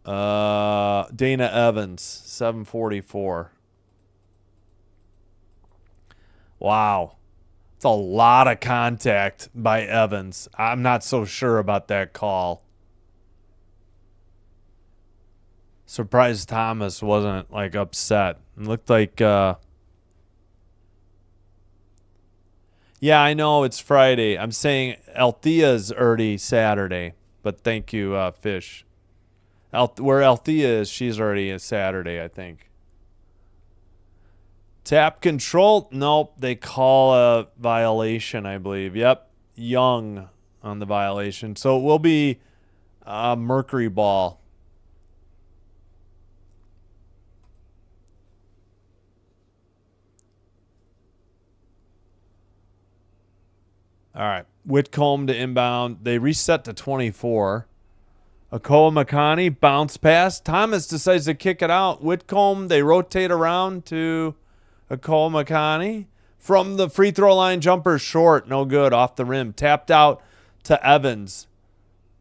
[SPEAKER 1] Dana Evans, 7:44. Wow. It's a lot of contact by Evans. I'm not so sure about that call. Surprised Thomas wasn't like upset. It looked like yeah, I know it's Friday. I'm saying Althea's already Saturday, but thank you, Fish. Where Althea is, she's already a Saturday, I think. Tap control. Nope, they call a violation, I believe. Yep, Young on the violation. So it will be Mercury ball. All right, Whitcomb to inbound. They reset to 24. Akoa Makani, bounce pass. Thomas decides to kick it out. Whitcomb, they rotate around to Akoa Makani. From the free throw line, jumper short. No good, off the rim. Tapped out to Evans.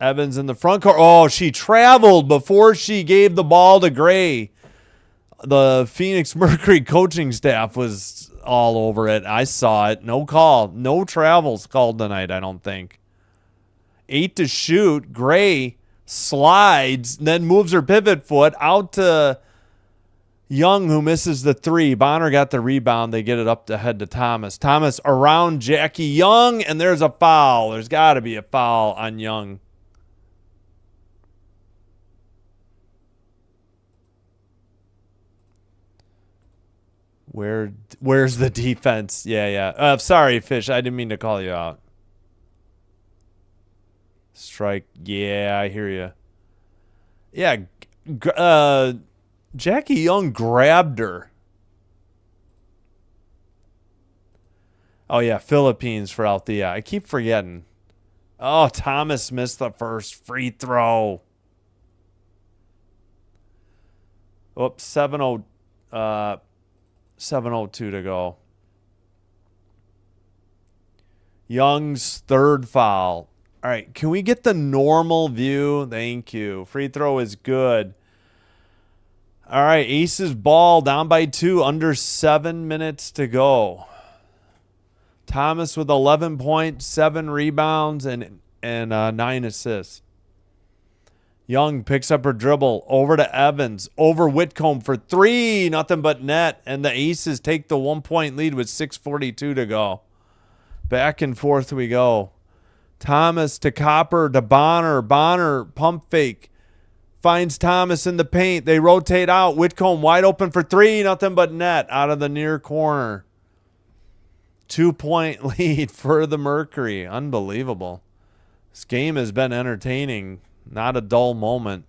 [SPEAKER 1] Evans in the front court. Oh, she traveled before she gave the ball to Gray. The Phoenix Mercury coaching staff was all over it. I saw it. No call. No travels called tonight, I don't think. 8 to shoot. Gray slides, then moves her pivot foot out to Young, who misses the 3. Bonner got the rebound. They get it up ahead to Thomas. Thomas around Jackie Young, and there's a foul. There's got to be a foul on Young. Where's the defense? Yeah. Sorry, Fish. I didn't mean to call you out. Strike. Yeah, I hear you. Yeah, Jackie Young grabbed her. Oh, yeah, Philippines for Althea. I keep forgetting. Oh, Thomas missed the first free throw. Oops, 7:02 to go. Young's third foul. All right, can we get the normal view? Thank you. Free throw is good. All right, Aces ball down by 2, under 7 minutes to go. Thomas with 11 points, 7 rebounds, and 9 assists. Young picks up her dribble over to Evans, over Whitcomb for 3, nothing but net, and the Aces take the 1-point lead with 6:42 to go. Back and forth we go. Thomas to Copper to Bonner. Bonner pump fake. Finds Thomas in the paint. They rotate out. Whitcomb wide open for 3, nothing but net out of the near corner. 2-point lead for the Mercury. Unbelievable. This game has been entertaining. Not a dull moment.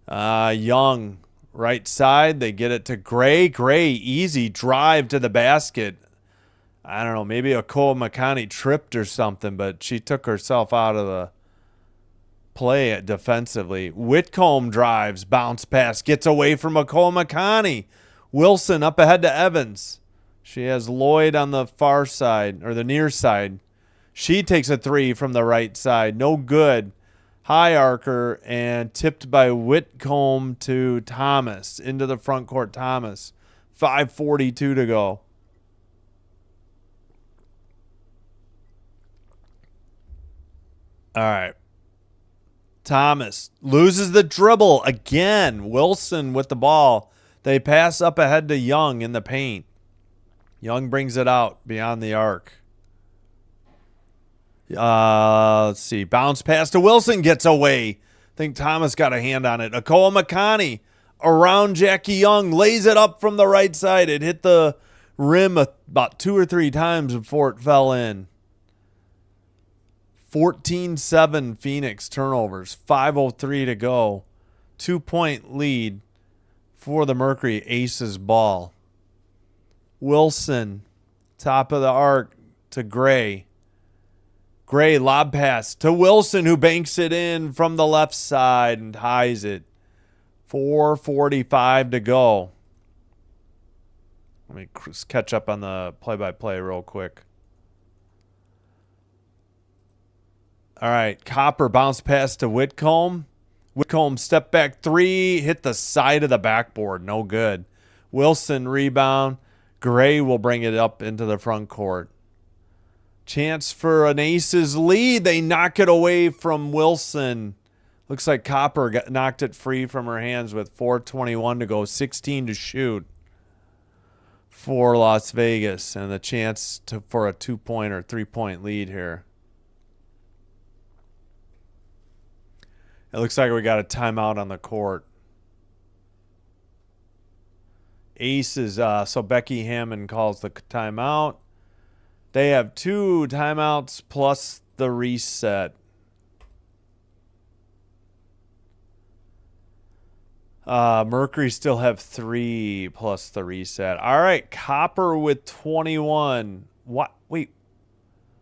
[SPEAKER 1] Young, right side. They get it to Gray. Gray, easy drive to the basket. I don't know, maybe Okoa Makani tripped or something, but she took herself out of the play defensively. Whitcomb drives, bounce pass, gets away from Okoa Makani. Wilson up ahead to Evans. She has Lloyd on the far side, or the near side. She takes a three from the right side. No good. High arcer and tipped by Whitcomb to Thomas. Into the front court, Thomas. 5:42 to go. All right. Thomas loses the dribble again. Wilson with the ball. They pass up ahead to Young in the paint. Young brings it out beyond the arc. Let's see. Bounce pass to Wilson, gets away. I think Thomas got a hand on it. Okoa Makani around Jackie Young, lays it up from the right side. It hit the rim about 2 or 3 times before it fell in. 14-7 Phoenix turnovers. 5:03 to go. 2-point lead for the Mercury. Aces ball. Wilson, top of the arc to Gray. Gray lob pass to Wilson, who banks it in from the left side and ties it. 4:45 to go. Let me catch up on the play-by-play real quick. All right, Copper bounce pass to Whitcomb. Whitcomb step back three, hit the side of the backboard. No good. Wilson rebound. Gray will bring it up into the front court. Chance for an Aces lead. They knock it away from Wilson. Looks like Copper knocked it free from her hands with 4:21 to go. 16 to shoot for Las Vegas. And the chance for a 2-point or 3-point lead here. It looks like we got a timeout on the court. Aces, so Becky Hammond calls the timeout. They have 2 timeouts plus the reset. Mercury still have 3 plus the reset. All right, Copper with 21. What? Wait,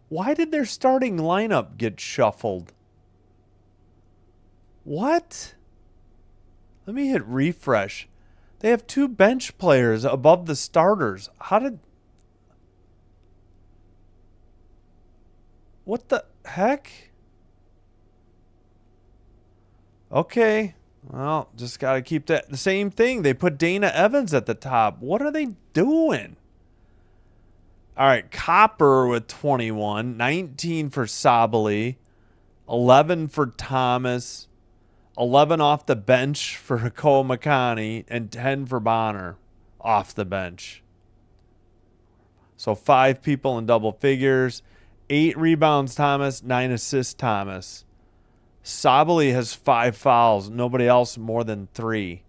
[SPEAKER 1] why did their starting lineup get shuffled? What? Let me hit refresh. They have 2 bench players above the starters. How did... What the heck? Okay. Well, just got to keep that. The same thing. They put Dana Evans at the top. What are they doing? All right. Copper with 21. 19 for Sabali. 11 for Thomas. 11 off the bench for Okoa Makani. And 10 for Bonner off the bench. So 5 people in double figures. 8 rebounds Thomas. 9 assists Thomas. Sabali has 5 fouls. Nobody else more than 3.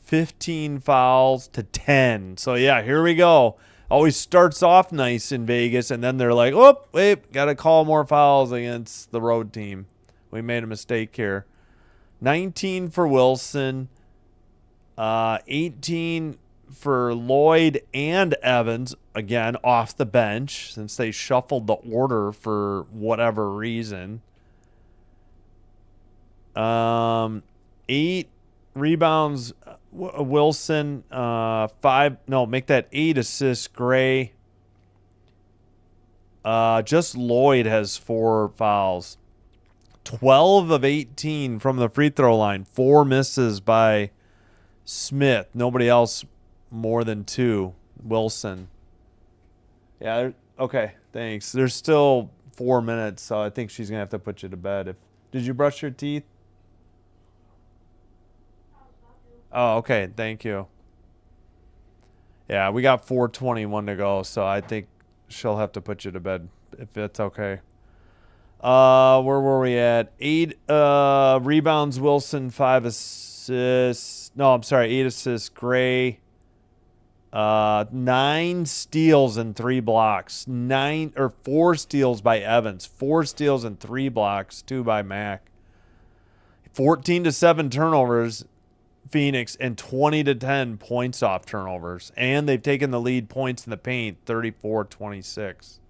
[SPEAKER 1] 15 fouls to 10. So, yeah, here we go. Always starts off nice in Vegas, and then they're like, oh, wait, got to call more fouls against the road team. We made a mistake here. 19 for Wilson. 18 for Lloyd and Evans, again, off the bench, since they shuffled the order for whatever reason. 8 rebounds Wilson, 5, no, make that 8 assists Gray. Just Lloyd has 4 fouls. 12 of 18 from the free throw line. 4 misses by Smith. Nobody else more than 2. Wilson. Yeah, okay, thanks. There's still 4 minutes, so I think she's going to have to put you to bed. Did you brush your teeth? Oh, okay, thank you. Yeah, we got 4:21 to go, so I think she'll have to put you to bed if it's okay. Where were we at? 8 rebounds Wilson, 5 assists. No, I'm sorry, 8 assists Gray. 9 steals and 3 blocks. 4 steals by Evans. 4 steals and 3 blocks. 2 by Mack. 14-7 turnovers, Phoenix, and 20-10 points off turnovers. And they've taken the lead points in the paint, 34-26.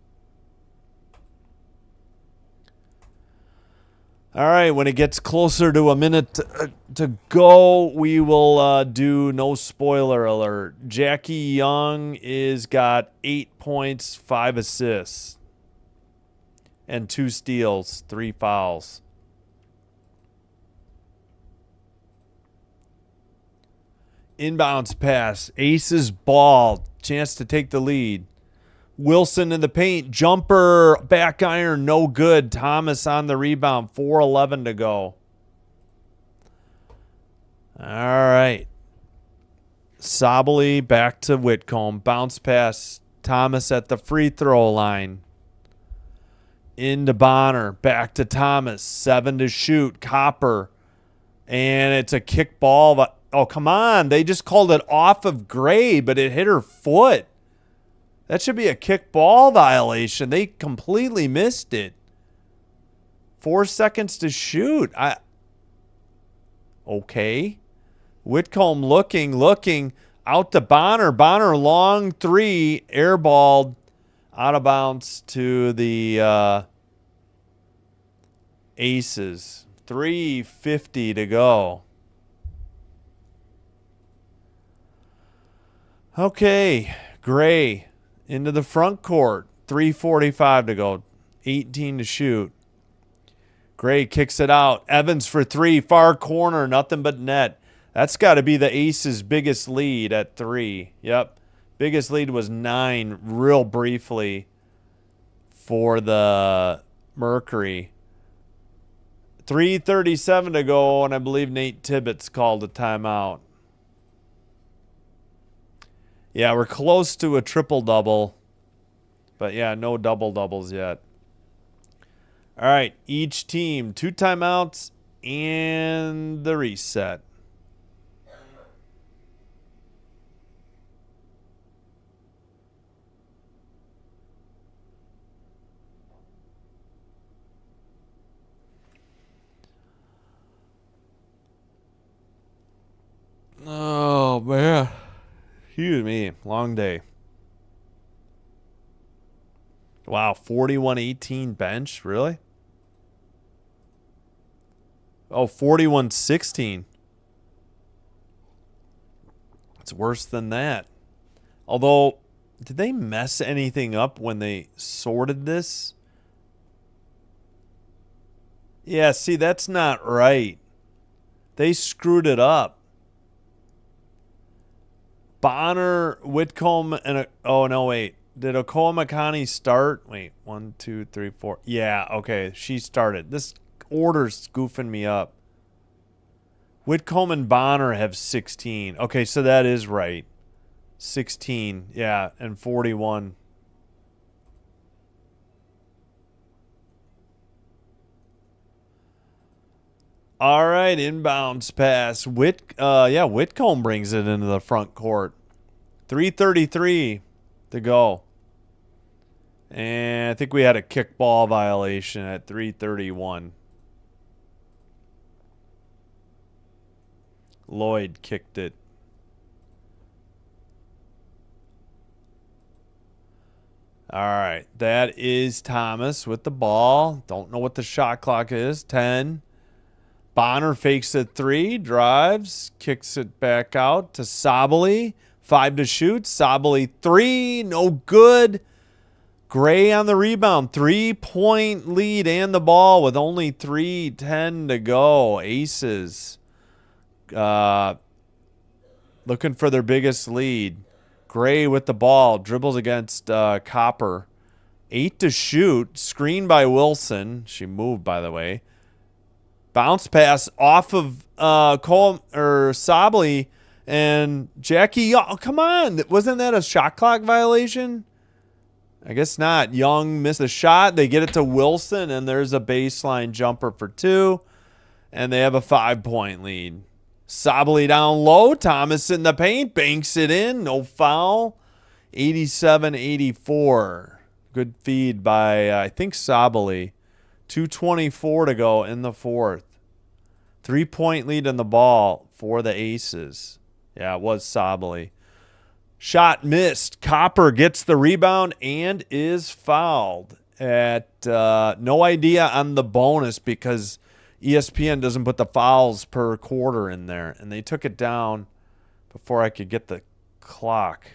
[SPEAKER 1] All right, when it gets closer to a minute to go, we will do no spoiler alert. Jackie Young is got 8 points, 5 assists, and 2 steals, 3 fouls. Inbounds pass, Aces ball, chance to take the lead. Wilson in the paint, jumper, back iron, no good. Thomas on the rebound, 4:11 to go. All right. Sabally back to Whitcomb, bounce pass, Thomas at the free throw line. Into Bonner, back to Thomas, 7 to shoot, Copper. And it's a kick ball. Oh, come on. They just called it off of Gray, but it hit her foot. That should be a kick ball violation. They completely missed it. 4 seconds to shoot. Okay. Whitcomb looking. Out to Bonner. Bonner long 3. Airballed. Out of bounds to the Aces. 3:50 to go. Okay. Gray. Into the front court. 3:45 to go. 18 to shoot. Gray kicks it out. Evans for 3. Far corner. Nothing but net. That's got to be the Aces' biggest lead at 3. Yep. Biggest lead was 9 real briefly for the Mercury. 3:37 to go, and I believe Nate Tibbetts called a timeout. Yeah, we're close to a triple-double. But, yeah, no double-doubles yet. All right, each team, 2 timeouts and the reset. Oh, man. Excuse me. Long day. Wow, 41-18 bench? Really? Oh, 41-16. It's worse than that. Although, did they mess anything up when they sorted this? Yeah, see, that's not right. They screwed it up. Bonner, Whitcomb, and oh no, wait. Did Okoa Makani start? Wait, 1, 2, 3, 4. Yeah, okay, she started. This order's goofing me up. Whitcomb and Bonner have 16. Okay, so that is right. 16, yeah, and 41. All right, inbounds pass. Whitcomb brings it into the front court. 3:33 to go. And I think we had a kickball violation at 3:31. Lloyd kicked it. All right, that is Thomas with the ball. Don't know what the shot clock is. 10. Bonner fakes it 3, drives, kicks it back out to Sabally. 5 to shoot. Sabally 3, no good. Gray on the rebound. 3-point lead and the ball with only 3:10 to go. Aces looking for their biggest lead. Gray with the ball. Dribbles against Copper. 8 to shoot. Screen by Wilson. She moved, by the way. Bounce pass off of Sabally and Jackie. Oh, come on. Wasn't that a shot clock violation? I guess not. Young missed the shot. They get it to Wilson, and there's a baseline jumper for 2. And they have a 5-point lead. Sabally down low. Thomas in the paint. Banks it in. No foul. 87-84. Good feed by, I think, Sabally. 2:24 to go in the fourth. 3-point lead in the ball for the Aces. Yeah, it was Sabally. Shot missed. Copper gets the rebound and is fouled. At no idea on the bonus because ESPN doesn't put the fouls per quarter in there. And they took it down before I could get the clock.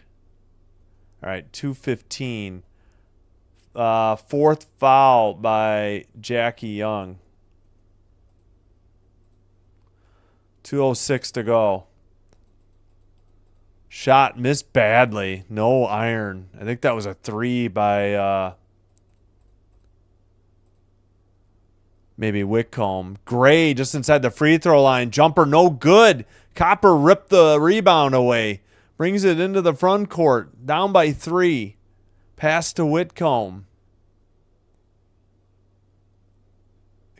[SPEAKER 1] All right, 2:15. Fourth foul by Jackie Young. 2:06 to go. Shot missed badly. No iron. I think that was a 3 by maybe Whitcomb. Gray just inside the free throw line. Jumper no good. Copper ripped the rebound away. Brings it into the front court. Down by 3. Pass to Whitcomb.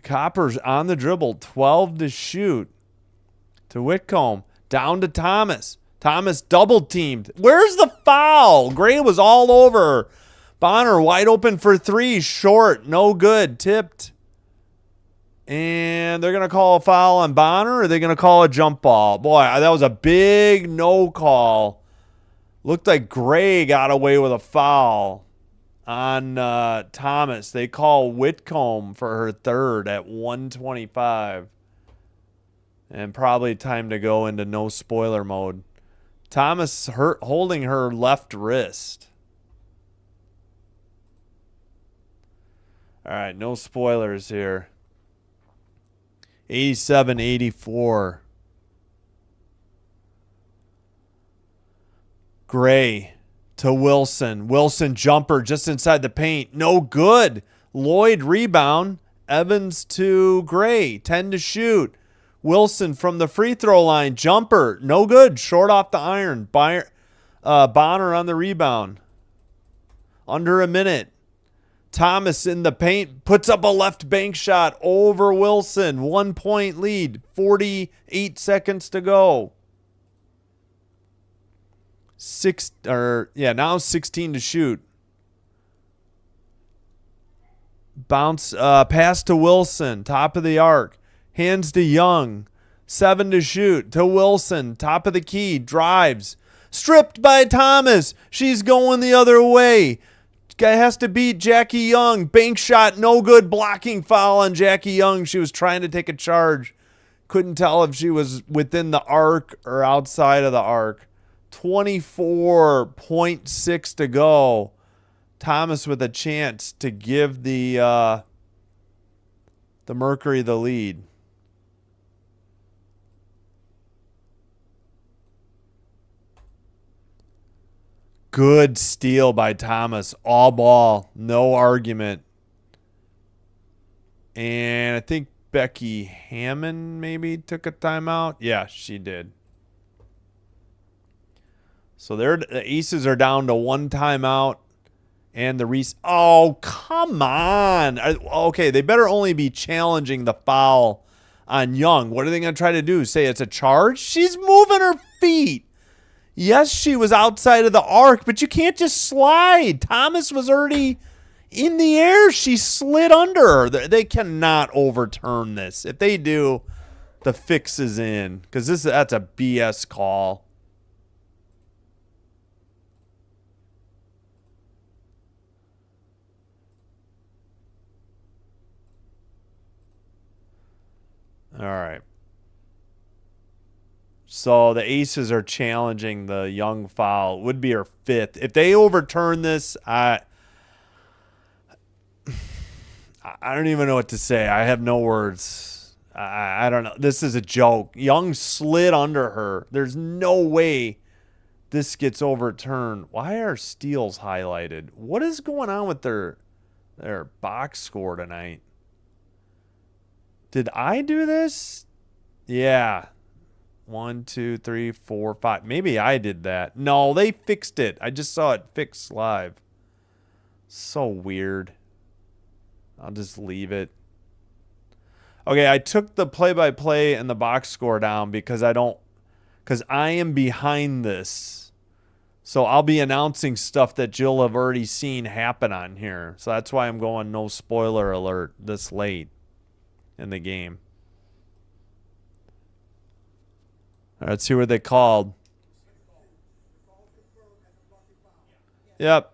[SPEAKER 1] Copper's on the dribble. 12 to shoot. To Whitcomb. Down to Thomas. Thomas double teamed. Where's the foul? Gray was all over. Bonner wide open for 3. Short. No good. Tipped. And they're going to call a foul on Bonner, or are they going to call a jump ball? Boy, that was a big no call. Looked like Gray got away with a foul on Thomas. They call Whitcomb for her third at 1:25. And probably time to go into no spoiler mode. Thomas holding her left wrist. All right, no spoilers here. 87-84. Gray to Wilson. Wilson jumper just inside the paint. No good. Lloyd rebound. Evans to Gray. 10 to shoot. Wilson from the free throw line. Jumper. No good. Short off the iron. Bonner on the rebound. Under a minute. Thomas in the paint. Puts up a left bank shot over Wilson. 1 point lead. 48 seconds to go. Now 16 to shoot. Bounce, pass to Wilson, top of the arc. Hands to Young. 7 to shoot. To Wilson, top of the key. Drives. Stripped by Thomas. She's going the other way. Guy has to beat Jackie Young. Bank shot, no good. Blocking foul on Jackie Young. She was trying to take a charge. Couldn't tell if she was within the arc or outside of the arc. 24.6 to go. Thomas with a chance to give the Mercury the lead. Good steal by Thomas. All ball. No argument. And I think Becky Hammond maybe took a timeout. Yeah, she did. So the Aces are down to 1 timeout. And the Reese. Oh, come on. Okay, they better only be challenging the foul on Young. What are they going to try to do? Say it's a charge? She's moving her feet. Yes, she was outside of the arc, but you can't just slide. Thomas was already in the air. She slid under her. They cannot overturn this. If they do, the fix is in. Because that's a BS call. All right. So the Aces are challenging the Young foul. It would be her 5th. If they overturn this, I don't even know what to say. I have no words. I don't know. This is a joke. Young slid under her. There's no way this gets overturned. Why are steals highlighted? What is going on with their box score tonight? Did I do this? Yeah. 1, 2, 3, 4, 5. Maybe I did that. No, they fixed it. I just saw it fixed live. So weird. I'll just leave it. Okay, I took the play-by-play and the box score down because I am behind this. So I'll be announcing stuff that you'll have already seen happen on here. So that's why I'm going no spoiler alert this late in the game. All right, let's see what they called. Yep.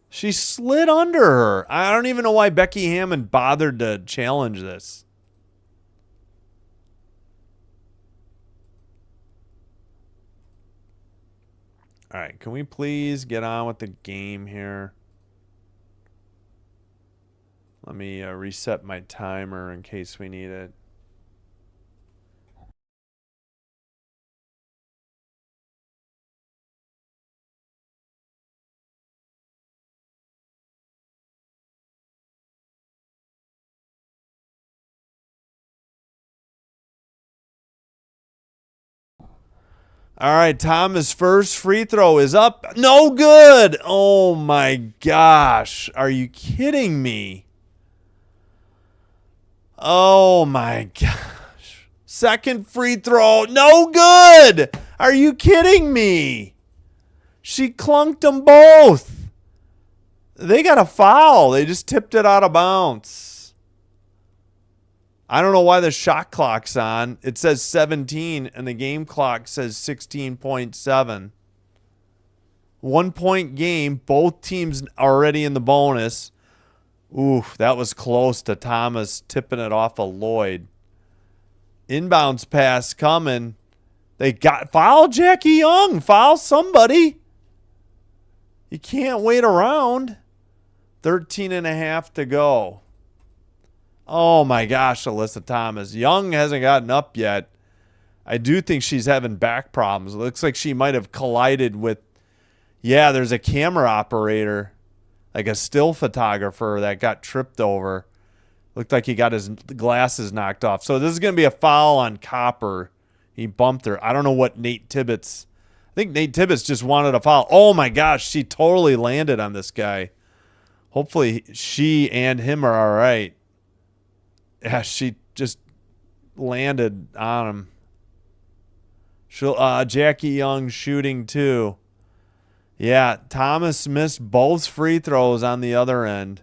[SPEAKER 1] She slid under her. I don't even know why Becky Hammond bothered to challenge this. All right, can we please get on with the game here? Let me reset my timer in case we need it. All right, Thomas' first free throw is up. No good. Oh, my gosh. Are you kidding me? Oh, my gosh. Second free throw. No good. Are you kidding me? She clunked them both. They got a foul. They just tipped it out of bounds. I don't know why the shot clock's on. It says 17 and the game clock says 16.7. 1 point game. Both teams already in the bonus. Ooh, that was close to Thomas tipping it off of Lloyd. Inbounds pass coming. They got foul Jackie Young. Foul somebody. You can't wait around. 13 and a half to go. Oh, my gosh, Alyssa Thomas. Young hasn't gotten up yet. I do think she's having back problems. It looks like she might have collided with, yeah, there's a camera operator, like a still photographer that got tripped over. Looked like he got his glasses knocked off. So this is going to be a foul on Copper. He bumped her. I don't know what Nate Tibbetts. I think Nate Tibbetts just wanted a foul. Oh, my gosh, she totally landed on this guy. Hopefully she and him are all right. Yeah, she just landed on him. Jackie Young shooting too. Yeah, Thomas missed both free throws on the other end.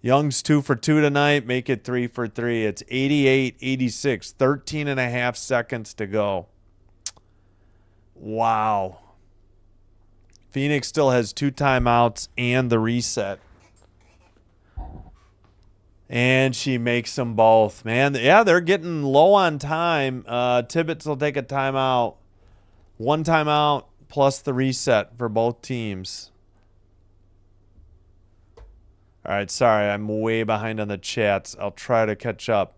[SPEAKER 1] Young's 2 for 2 tonight. Make it 3 for 3. It's 88-86. 13 and a half seconds to go. Wow. Phoenix still has 2 timeouts and the reset. And she makes them both. Man, yeah, they're getting low on time. Tibbetts will take a timeout. 1 timeout plus the reset for both teams. All right, sorry, I'm way behind on the chats. I'll try to catch up.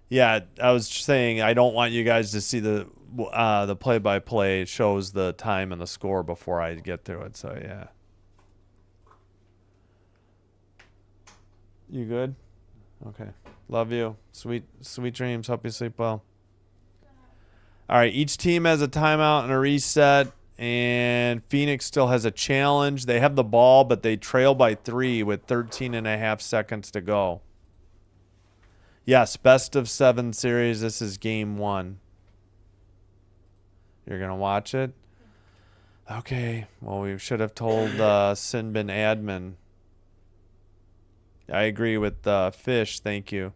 [SPEAKER 1] Yeah, I was saying I don't want you guys to see the play-by-play. It shows the time and the score before I get to it. So yeah. You good? Okay. Love you. Sweet dreams. Hope you sleep well. All right. Each team has a timeout and a reset, and Phoenix still has a challenge. They have the ball, but they trail by 3 with 13 and a half seconds to go. Yes, best of 7 series. This is game 1. You're going to watch it? Okay. Well, we should have told Sinbin admin. I agree with Fish. Thank you.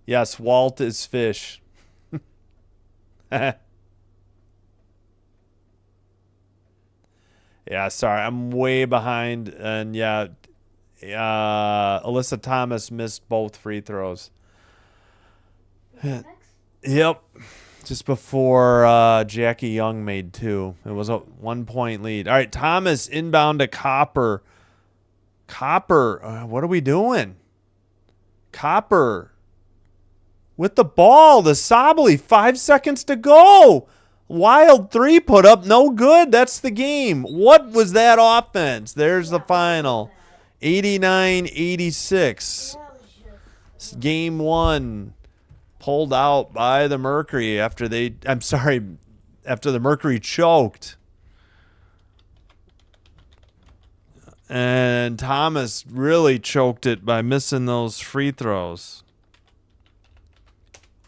[SPEAKER 1] Yes, Walt is Fish. Yeah, sorry. I'm way behind. And, yeah, Alyssa Thomas missed both free throws. Yep. Just before Jackie Young made 2. It was a 1 point lead. All right, Thomas inbound to Copper. Copper, what are we doing? Copper with the ball. The Sably, 5 seconds to go. Wild three put up, no good. That's the game. What was that offense? There's the final. 89-86. Game one pulled out by the Mercury after the Mercury choked. And Thomas really choked it by missing those free throws.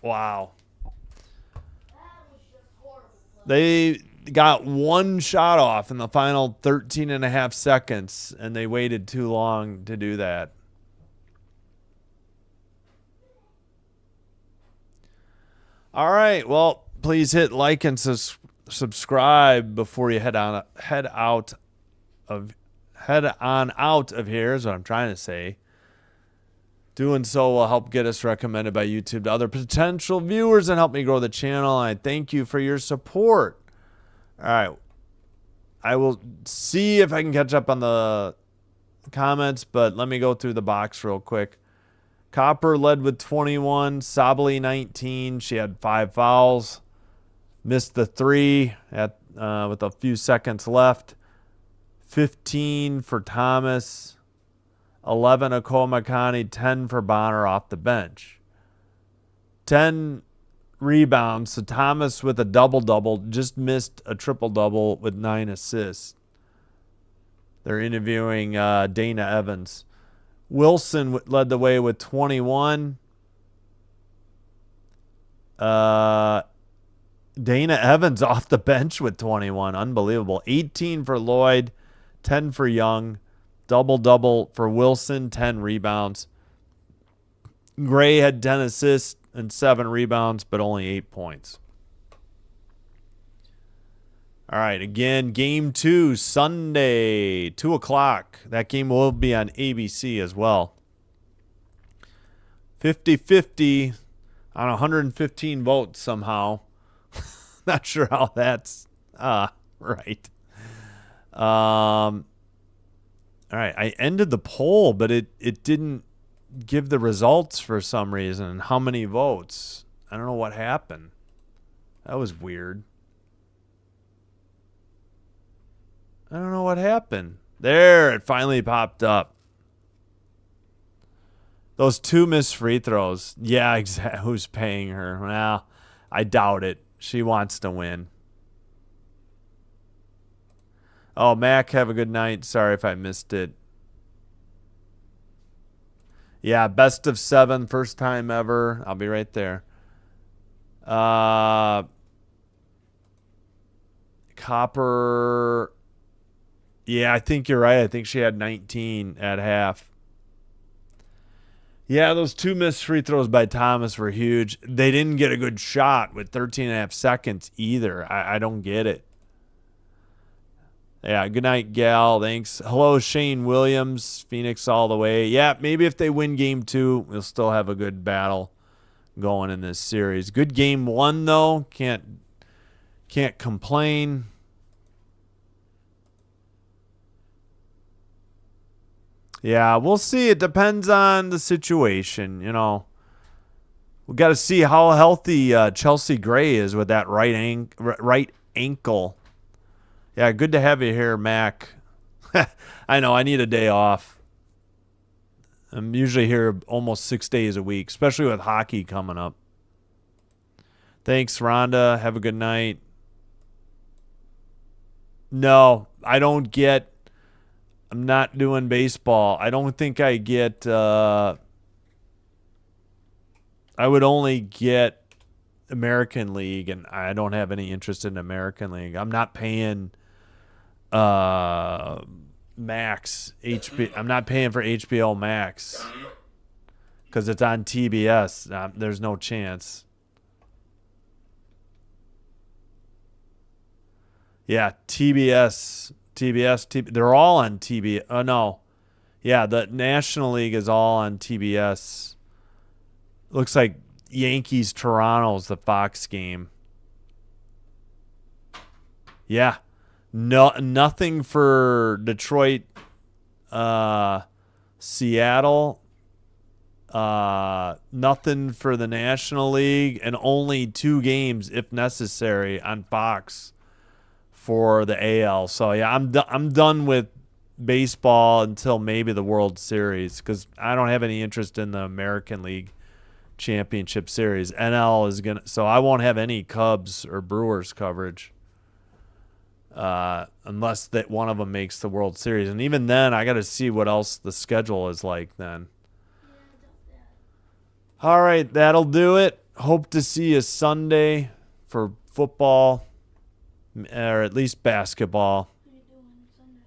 [SPEAKER 1] Wow. They got one shot off in the final 13 and a half seconds, and they waited too long to do that. All right. Well, please hit like and subscribe before you head on out of here is what I'm trying to say. Doing so will help get us recommended by YouTube to other potential viewers and help me grow the channel. I thank you for your support. All right. I will see if I can catch up on the comments, but let me go through the box real quick. Copper led with 21, Sabali 19. She had 5 fouls. Missed the 3 with a few seconds left. 15 for Thomas. 11 Akomakani, 10 for Bonner off the bench. 10 rebounds. So Thomas with a double-double, just missed a triple-double with 9 assists. They're interviewing Dana Evans. Wilson led the way with 21. Dana Evans off the bench with 21. Unbelievable. 18 for Lloyd, 10 for Young. Double-double for Wilson, 10 rebounds. Gray had 10 assists and 7 rebounds, but only 8 points. All right, again, Game 2, Sunday, 2 o'clock. That game will be on ABC as well. 50-50 on 115 votes somehow. Not sure how that's right. All right, I ended the poll, but it didn't give the results for some reason. How many votes? I don't know what happened. That was weird. I don't know what happened. There, it finally popped up. Those 2 missed free throws. Yeah, exactly. Who's paying her? Well, I doubt it. She wants to win. Oh, Mac, have a good night. Sorry if I missed it. Yeah, best of 7, first time ever. I'll be right there. Copper. Yeah, I think you're right. I think she had 19 at half. Yeah, those 2 missed free throws by Thomas were huge. They didn't get a good shot with 13 and a half seconds either. I don't get it. Yeah, good night, Gal. Thanks. Hello, Shane Williams, Phoenix all the way. Yeah, maybe if they win Game 2, we'll still have a good battle going in this series. Good Game 1, though. Can't complain. Yeah, we'll see. It depends on the situation, you know. We got to see how healthy Chelsea Gray is with that right ankle. Yeah, good to have you here, Mac. I know, I need a day off. I'm usually here almost 6 days a week, especially with hockey coming up. Thanks, Rhonda. Have a good night. No, I don't get... I'm not doing baseball. I don't think I get... I would only get American League, and I don't have any interest in American League. I'm not paying... Max I'm not paying for HBO Max because it's on TBS. There's no chance. Yeah, TBS, they're all on TBS. Oh no, yeah, the National League is all on TBS. Looks like Yankees Toronto's the Fox game. Yeah. No, nothing for Detroit, Seattle, Nothing for the National League, and only 2 games, if necessary, on Fox for the AL. So, yeah, I'm done with baseball until maybe the World Series because I don't have any interest in the American League Championship Series. NL is going to – so I won't have any Cubs or Brewers coverage unless that one of them makes the World Series. And even then, I got to see what else the schedule is like then. All right, that'll do it. Hope to see you Sunday for football, or at least basketball.
[SPEAKER 2] What are you doing Sunday?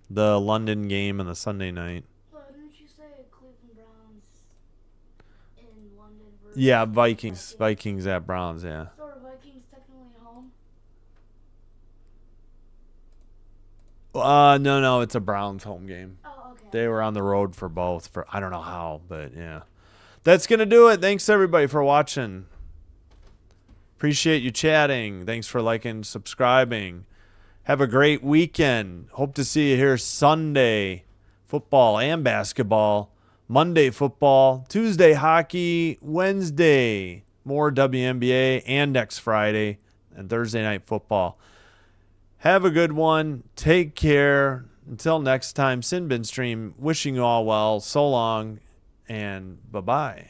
[SPEAKER 1] The London game and the Sunday night.
[SPEAKER 2] Well, didn't you say Cleveland Browns in London versus
[SPEAKER 1] Yeah, Vikings at Browns, yeah.
[SPEAKER 2] So are Vikings technically home?
[SPEAKER 1] No, it's a Browns home game.
[SPEAKER 2] Oh, okay.
[SPEAKER 1] They were on the road for both. For I don't know how, but yeah. That's going to do it. Thanks, everybody, for watching. Appreciate you chatting. Thanks for liking, subscribing. Have a great weekend. Hope to see you here Sunday, football and basketball. Monday, football. Tuesday, hockey. Wednesday, more WNBA. And next Friday and Thursday night football. Have a good one. Take care. Until next time, Sin Bin Stream, wishing you all well. So long. And bye-bye.